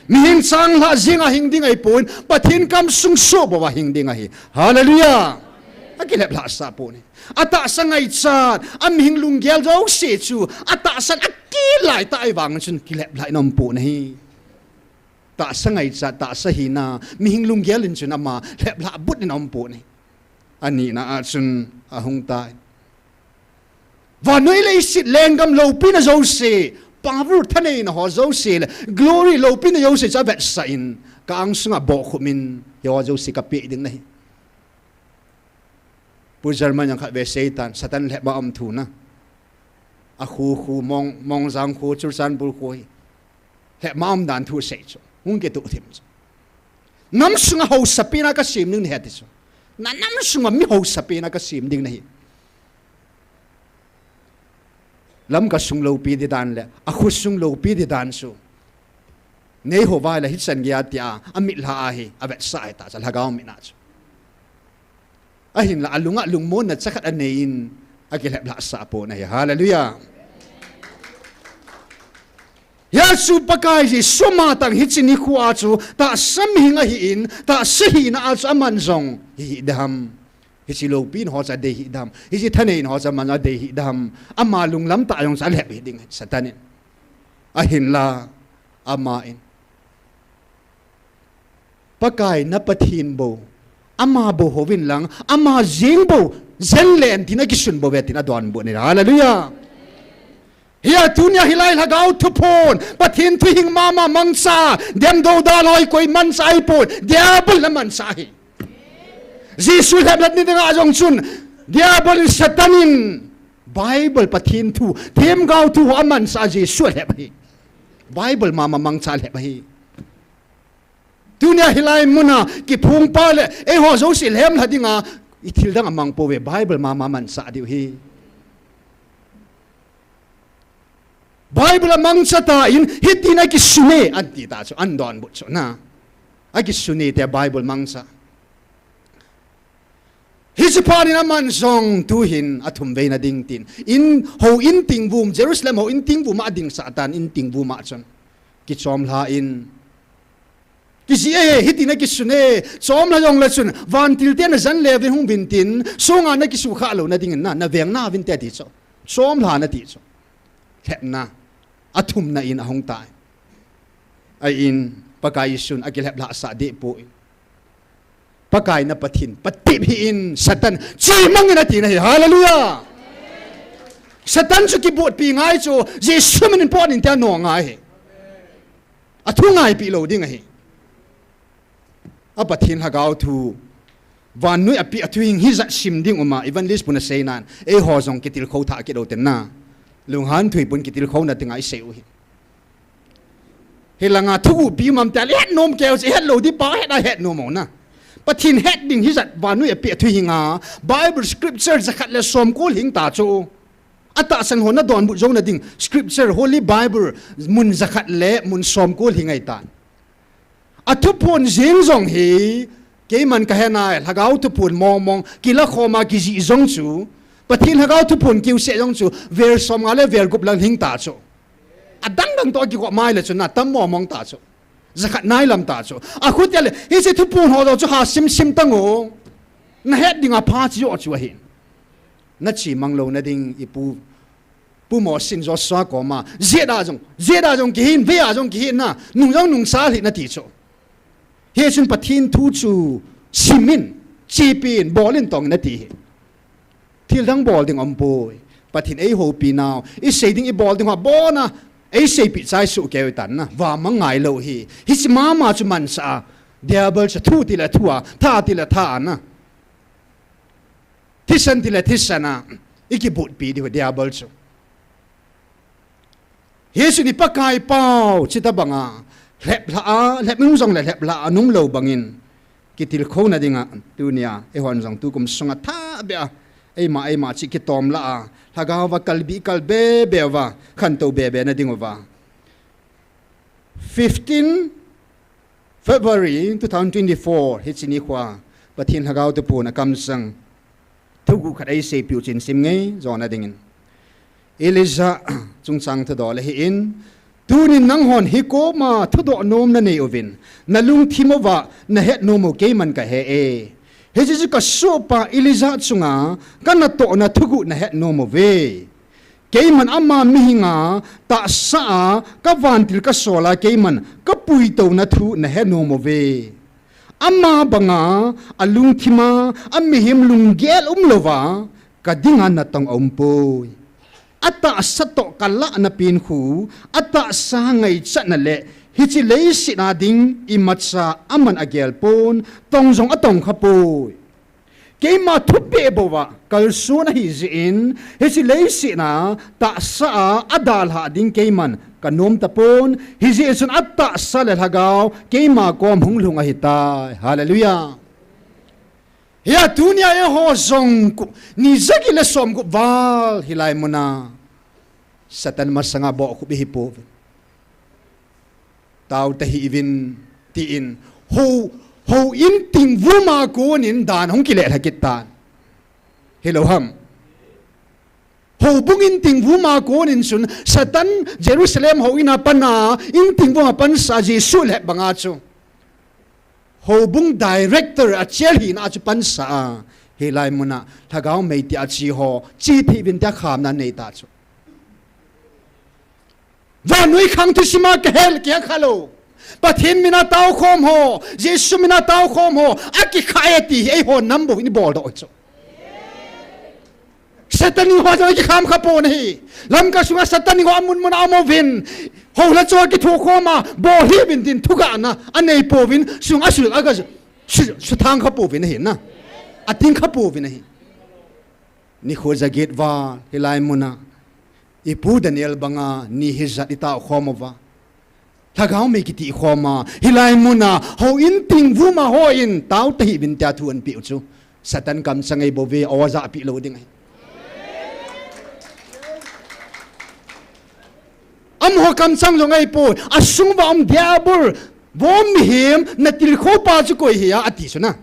mi hem chang la zinga hing ding ai po in pathin kam sung so bo wa hing ding hi hallelujah akilep la sa po ni ata sangai chat am hing lunggel zo se chu ata san akilai ta ai wang chun kilep lai nom po ni ta sangai chat ta sahina mi hing lunggel in chun ama lep la but ni nom po ni ani na a chun a hung tai wa noi le sit lengam lo pin zo se power thane na ho zo se glory lo pin yo se cha vet sa in ka ang sunga bo khumin yo zo se ka pe ding nahi pu German yang khat ve satan lep ba am thu na a khu mong jang khu chur san bul khoi lep ma am dan thu se chu hung ke tu thim nam sunga ho sapina ka sim ning he ti chu na nam sunga mi ho sapina ka sim ding nahi lam ka sung lo pi di dan le a khu sung lo pi di dan su nei ho vai la hit san gya tia amit la a hi avet sai ta cha lagaw mi na chu ahin la alunga lungmon na chakat anein akilep la sa po na hallelujah ya su pakai ji soma tang hichini khu a chu ta samhinga hi in ta sahi na a chu aman zong hi dam hichi lo pin ho cha de hi dam hichi thanein ho cha man a de hi dam ama lunglam ta yong sa lep hi ding satan ahin la ama in pakai na pathin bo ama bo hovin lang ama jing bo zenlen tina kisun bo vetina don bo ni hallelujah hiya tunya hilai lagaw thupon pathin thuing mama mangsa dem do da loi koi man sai pon diabol la man sai Jesus hablat ni nga jong chun diabol satanin bible pathin thu them gaw thu aman sa Jesus hebai bible mama mangsa hebai dunia hilai muna ki phung pa le e ho zo sil hem la dinga ithil dang amang po we bible mama man sa diu hi bible amang sa ta in hitina ki sune anti ta so andon bu so na aki sune te bible mang sa hi chu pa ni na man zong tu hin athum ve na ding tin in ho in ting bum Jerusalem ho in ting bum ading satan in ting bum ma chon ki chom la in ki si hiti na ki sune chom la yong la chun van til te na zan le ve hung bin tin songa na ki su kha lo na ding na veng na vin te ti cho chom la na ti cho hep na athum na in ahong tai ai in pakai sun akil hep la sa de po pakai na pathin patip hi in satan chi mangina ti na hi hallelujah satan chu ki bot pi ngai chu jesu min pon in ta no ngai athu ngai pi lo ding hi a pathin ha gau thu van nui api athu hing hi za sim ding uma evangelist puna sei nan e ho jong ki til kho tha ki do ten na lung han thui pun ki til kho na tingai sei u hi hilanga thu pi mam ta le nom keu che het lo di pa het a het no mo na pathin het ding hi zat vanui api athu hinga bible scripture zakhat le som kul hing ta chu ata san hona don bu jong na ding scripture holy bible mun zakhat le mun som kul hingai ta athu pon jing jong hi ke man ka hena lagau tu pun mong kila khoma ki ji jong chu pathin lagau tu pun kiu se jong chu ver som ngale ver gup lang hing ta chu adang dang to ki ko mai le chu na tam mong ta chu zakat nai lam ta chu a khut ya le hi se thu pun ho do chu ha sim tango na het ding a pha chi o chu hin na chi manglo na ding ipu pu mo sin zo swa ko ma zeda jong ki hin ve a jong ki hin na nung sa hi na ti chu he chun pathin thu chu simin chi pin bolin tong na ti thil dang bol ding om boy pathin ei ho pi now i sei ding i bol ding ha bona ei sei pi chai su ke tan na wa mangai lo hi si mama chu man sa diabol cha thu ti la thua tha ti la tha na thisan ti la thisana iki but pi di diabol chu Yesu ni pakai pau chita banga lep nung jong lep la nung lo bangin kitil kho na dinga tunia e hon jong tu kum sunga tha bia ei ma chi ki tom la haga wa kalbe be wa khan to be na dingova 15 February 2024 hichini khwa pathin hagau te puna kam sang thugu khadai se piu chin sim nge zona dingin Eliza chungchang tho dole hi in tunin nang hon hi ko ma thodo nom na nei ovin na lung thimowa na het nomo ke man ka he e he ji ka so pa Eliza chunga kana to na thugu na het nomo ve ke man amma mi hinga ta sa ka vantil ka sola ke man ka pui to na thu na het nomo ve amma banga alung thima ammi him lung gel lova ka dinga na tong ompoi ata sato kala na pin khu ata sa ngai chat na le hichi lei si na ding imatsa aman agel pon tongjong atong khapoi ke ma thupe bowa kal su na hi zin hichi lei si na ta sa adal ha ding ke man kanom tapon hizi sun atta sa le hagaw ke ma kom hunglunga hita hallelujah ya dunia ye ho zong ni zagi le som ku val hilai mona satan masanga bo ku bi hipo tau ta hi vin ti in ho in ting vuma ko nin dan hong kile hakitan hello ham ho bungin ting vuma ko nin sun satan Jerusalem ho ina pana in ting vuma pan sa Jesu le banga chu Hobung director a cheli na chu pansa helai muna thagau meiti a chi ho chi thi bin ta kham na nei ta chu vanui khang thu sima ke hel kya khalo pathin mina tau khom ho Jesu mina tau khom ho aki khaeti ei ho nambo ni bol do chu satani ho jo ki kham khapo nei lam ka sunga satani ho amun mun amo vin ho la cho ki thu khoma bo hi bin din thuga na anei povin sung asul aga su thang kha povin hin na ating kha povin hi ni kho za get wa hilai muna ipu Daniel banga ni hizat ita khomova thagau me kiti khoma hilai muna ho in ting vuma ho in tau ta hi bin ta thuan pi chu satan kam sangai bove awaza pi lo ding am ho kam sang jong ai po asung ba am diabol bom him na til kho pa chu ko hi ya ati chu na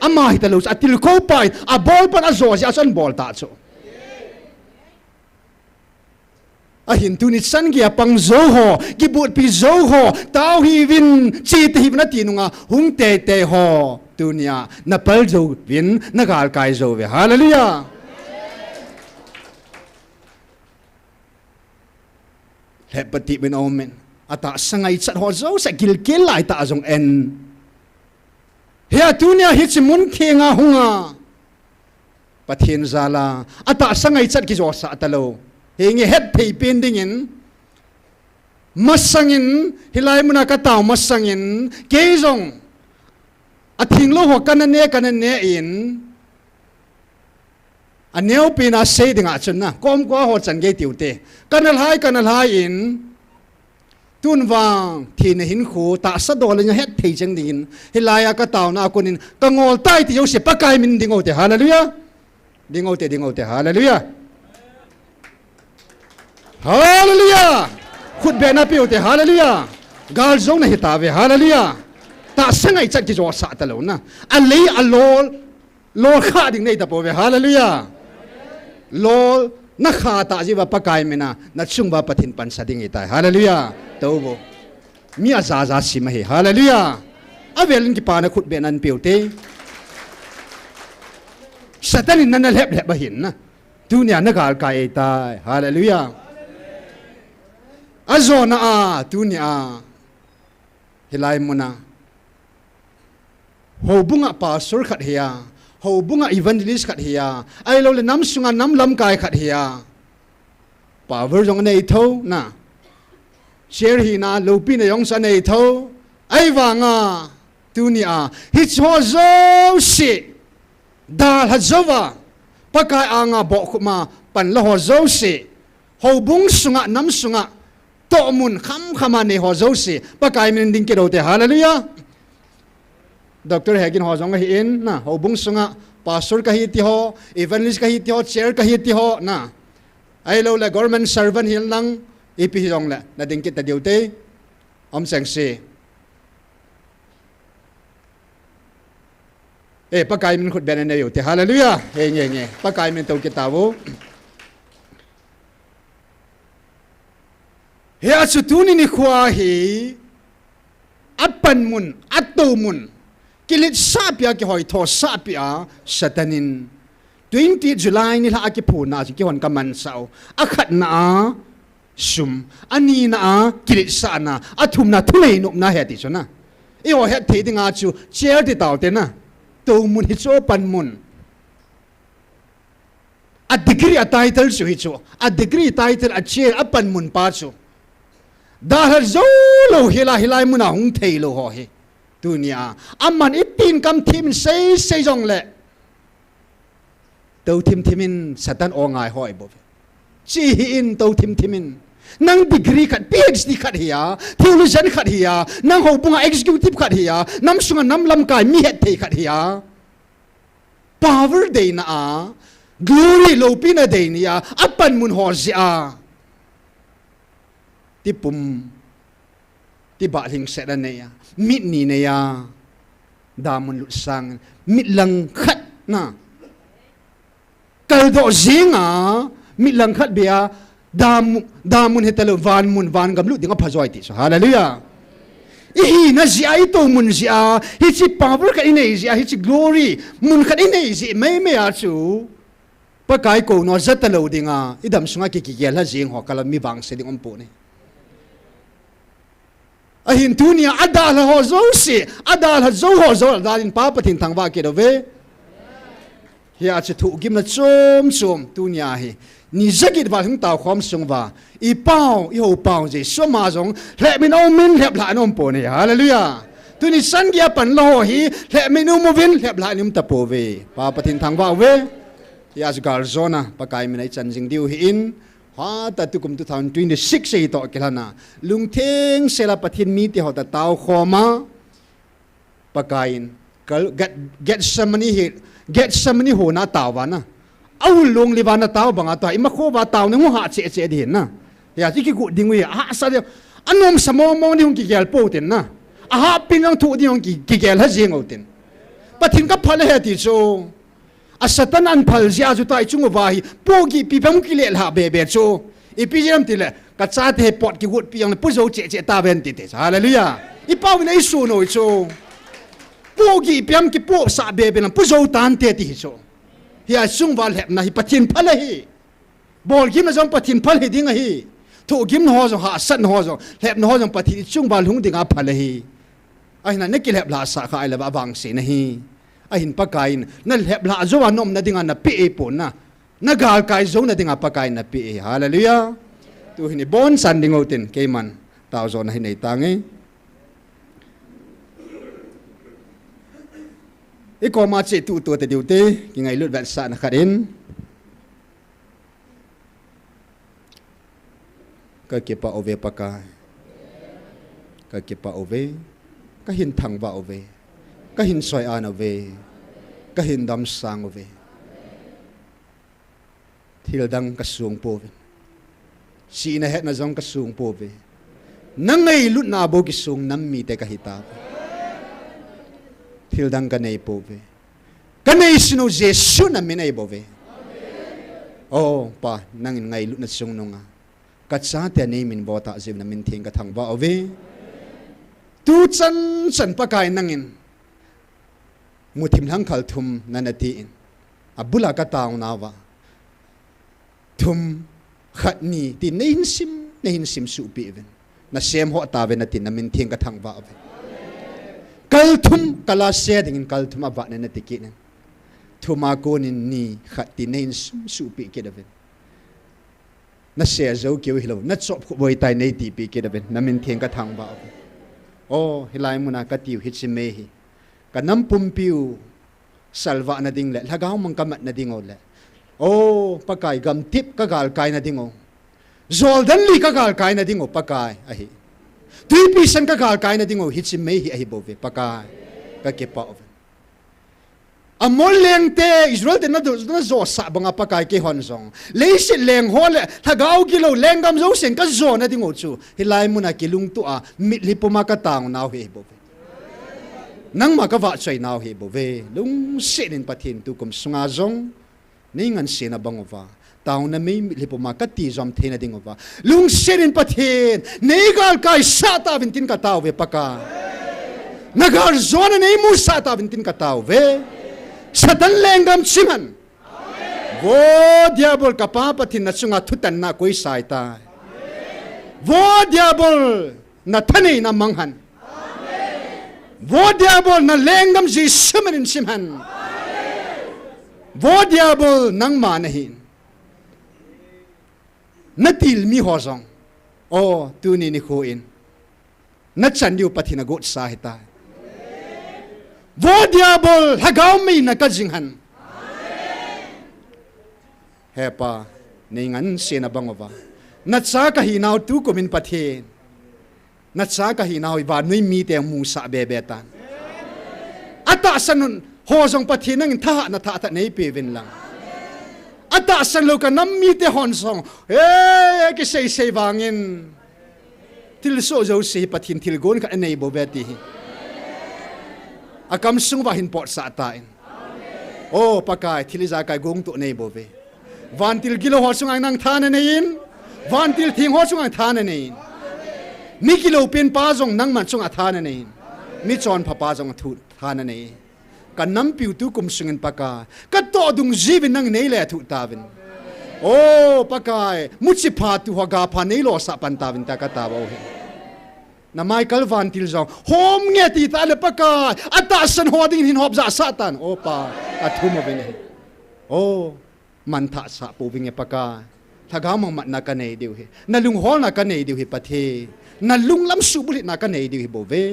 ama hi talo atil ko pai a bol pan a zo ja san bol ta chu a hin tu ni san gi apang zo ho gi but pi zo ho tau hi vin chi te hi na ti nunga hung te te ho tunia na pal zo vin na gal kai zo ve hallelujah le pati ben omen ata sangai chat ho zo sa gil kel lai ta zong en he tunia hi chimun khenga hunga pathin zala ata sangai chat ki zo sa talo hingi het thei pending in masangin hilai muna ka taw masangin keizong athing lo ho kanane in aneu pina sei dinga chunna kom kwa ho chan ge tiute kanal hai in tun wang thin hin khu ta sa dol nya het thei chang ding hilaya ka taw na kunin ka ngol tai ti yo se pakai min dingote hallelujah dingote hallelujah hallelujah khut be na piu te hallelujah gal zong na hitawe hallelujah ta sangai chat ki jo sa ta lo na a lei a lol kha ding nei ta po ve hallelujah lol na kha ta ji wa pakai mena na chung ba pathin pan sa ding itai hallelujah to bo mi a za si ma he hallelujah a velin ki pa na khut be nan piu te satan in na lep ba hin na dunia na gal kai tai hallelujah azona a tunia hilai muna ho bunga pastor khat hiya ho bunga evangelist khat hiya ai lo le nam sunga nam lam kai khat hiya power jong nei tho na share hi na lo pi na yong sa nei tho ai wanga tunia hi cho zo si dal ha zova pakai anga bo khuma pan la ho zo si ho bung sunga nam sunga to mun khama ne ho zo si pakai min ding ke do te hallelujah doctor hagin ho jong hi in na ho bung sunga pastor ka hi ti ho evangelist ka hi ti ho chair ka hi ti ho na ai lo la government servant hin lang ipi jong la na ding ke ta diu te om sang si pakai min khut ben ne yo te hallelujah nge pakai min to ke ta wo he achutuni ni khwa hi apan mun atu mun kilit sapia ki hoi tho sapia satanin 20 July ni la ki phuna ki hon kaman sau akhat na sum ani na kilit sa na athum na thulei nup na he ti chona e ho he the dinga chu chair ti taw te na to mun hi cho pan mun a degree a title chu hi chu a degree title a chair a pan mun pa chu da har zo lo hilai muna hung thei lo ho he dunia amman ipin kam thim sei jong le to thim satan o ngai hoi bo chi in to thim nang degree khat PhD khat hiya theologian khat hiya nang ho bunga executive khat hiya nam sunga nam lam kai mi het thei khat hiya power de na glory lo pina de nia apan mun ho zia ti pum ti ba hing se ne ya mit ni ne ya da mun lu sang mit lang khat na kal do zinga mit lang khat bia da mun hetalo van gam lu dinga phajoi ti so hallelujah hi na zia I to mun zia hi chi power ka inei zia hi chi glory mun khat inei zi me a chu pa kai ko no zatalo dinga idam sunga ki gel ha jing ho kala mi bang se ding om pu ne ahin tunia adal ho zo si adal ha zo ho zo dalin pa pathin thangwa ke do ve hi a che thu gim na chom tunia hi ni zakit wa hing taw khom sungwa I pau I ho pau je so ma jong le min o min lep la nom po ne hallelujah tu ni san gia pan lo hi le min mo vin lep la nim ta po ve pa pathin thangwa ve ya gal zona pa kai min ai chan jing diu hi in ha ta tu kum 2026 sei to kelana lung theng sela pathin mi ti ho ta taw khoma pa kain get somebody ho na tawana au long liwana taw banga to ima kho ba taw ne ngo ha che din na ya ti ki ku ding wi a sa de anom samo mo ni hung ki gel po tin na a ha pin ang thu di hung ki gel ha jing o tin pathin ka phale he ti chu asatan an phal zia ju tai chung wa hi pogi pi pam ki le la be chu ipijem ti le ka cha te pot ki gut pi yang pu zo che che ta ben ti te hallelujah i pau nei su no chu pogi piam ki po sa be be na pu zo tan te ti chu hi a sung wal hep na hi pathin phale hi bol gim na jong pathin phal hi ding hi thu gim ho zo ha san ho zo hep no ho jong pathin chung wal hung ding a phale hi ai na ne ki hep la sa kha ai la ba bang se na hi ahin pakain na hep la zo anom na dinga na pe po na gal kai zo na dinga pakain na pe hallelujah tu hini bon san dingo tin ke man taw zo na hi nei tangi e ko ma che tu te diu te ki ngai lut vat sa na kharin ka ke pa ove pakai ka ke pa ove ka hin thang ba ove ka hin soi an ove ka hin dam sang ove thil dang ka sung po ve si na het na jong ka sung po ve nang ngai lut na bo ki sung nam mi te ka hita thil dang ka nei po ve ka nei sino jesu na mi nei bo ve oh pa nang ngai lut na sung nunga ka cha te nei min bo ta jim na min thing ka thang ba ove tu chan pa kai nangin muthim hang khal thum nanati in abula ka taw na wa thum khat ni ti nein sim su pi ven na sem ho ta ven ti na min thing ka thang wa ave kal thum kala se ding kal thum aba na ti ki na thuma ko ni khat ti nein sim su pi ke da ven na se zo ke wi lo na chop ko boi tai nei ti pi ke da ven na min thing ka thang wa ave oh hilai muna ka tiu hit si mehi ka nam pumpiu salva na ding le lagaw mang kamat na ding le oh pakai gam tip ka gal kai na ding zol dan li ka gal kai na ding pakai ahi tui pisan ka gal kai na ding hit si mehi ahi bove pakai ka ke pa of amol leng te Israel te na zo sa banga pakai ke hon zong le si leng ho le lagaw kilo leng gam zo sen ka zo na ding chu hilai muna kilung tu a mit li puma ka tang naw he bove nang ma ka va choi naw he bove lung senin pathin tu kum sunga zong ningan sena bangova Taona mi li puma ka ti zom the na ding ova lung senin pathin negal kai sa ta vintin ka taw ve paka nagar zona nei mu sa ta vintin ka taw ve Satan lenggam siman. Wo diabol kapa patin na sunga tutan na koi saita. Wo diabol na tani na manghan. Wo diabol na lenggam zi simanin simhan. Wo diabol nang manahin. Natil mi hozong. Oh tu ni NIKHOin. Na chandiu patin na got sahita. Wo diabol hagaw mi na kajinghan. Hepa ningan sina bangova. Natsa kahinaw tu kumin pathin. Natsa kahinaw iba nui mi te musa bebetan. Ata sanun hozong pathin nang tha na tha ta nei pevin lang. Ata san lo ka nam mi te honsong. Ke sei wangin. Til so jo sei pathin til gon ka nei bo beti. Akam sung wa hin pot sa tain. Oh pakai thiliza kai gong tu nei bove. Vantil kilo ho sung ang nang thana nein. Vantil thing ho sung ang thana nein. Mi kilo pin pa jong nang man sung a thana nein. Mi chon pha pa jong thu thana nei. Kan nam piu tu kum sungen pakai. Ka to dung jibin nang nei le thu tavin. Oh pakai muchi pha tu ho ga pha nei lo sa pan tavin ta ka ta bo he. Na Michael Van Tilzong hom nge ti ta le paka ata san hoding hin hop za satan opa athumo bene oh man tha sa pu winge paka thagam mat na ka nei diu he na lung hol na ka nei diu he pathe na lung lam su bulit na ka nei diu he bove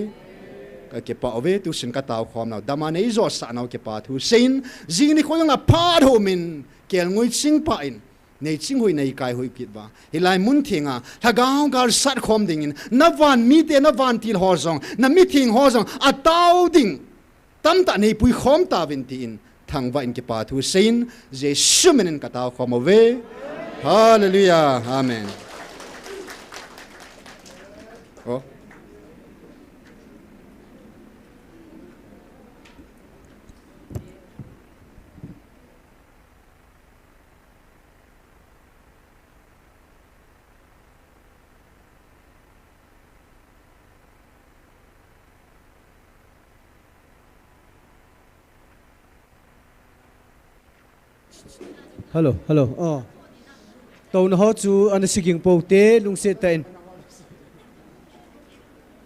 ka ke pa ove tu sin ka taw khom na dama nei zo sa na ke pa thu sin jing ni khol na pa ho min kel ngoi sing pa in nei ching hoi nei kai hoi kit ba hilai mun thinga thagaw gal sat khom ding in nawan mi te nawan til hozong na mi thing hozong ataw ding tam ta nei pui khom ta vin ti in thang va in ke pa thu sein je shumen ka taw khom ove hallelujah amen oh hello. Oh. Taona ho chu an siging po te lung se ta in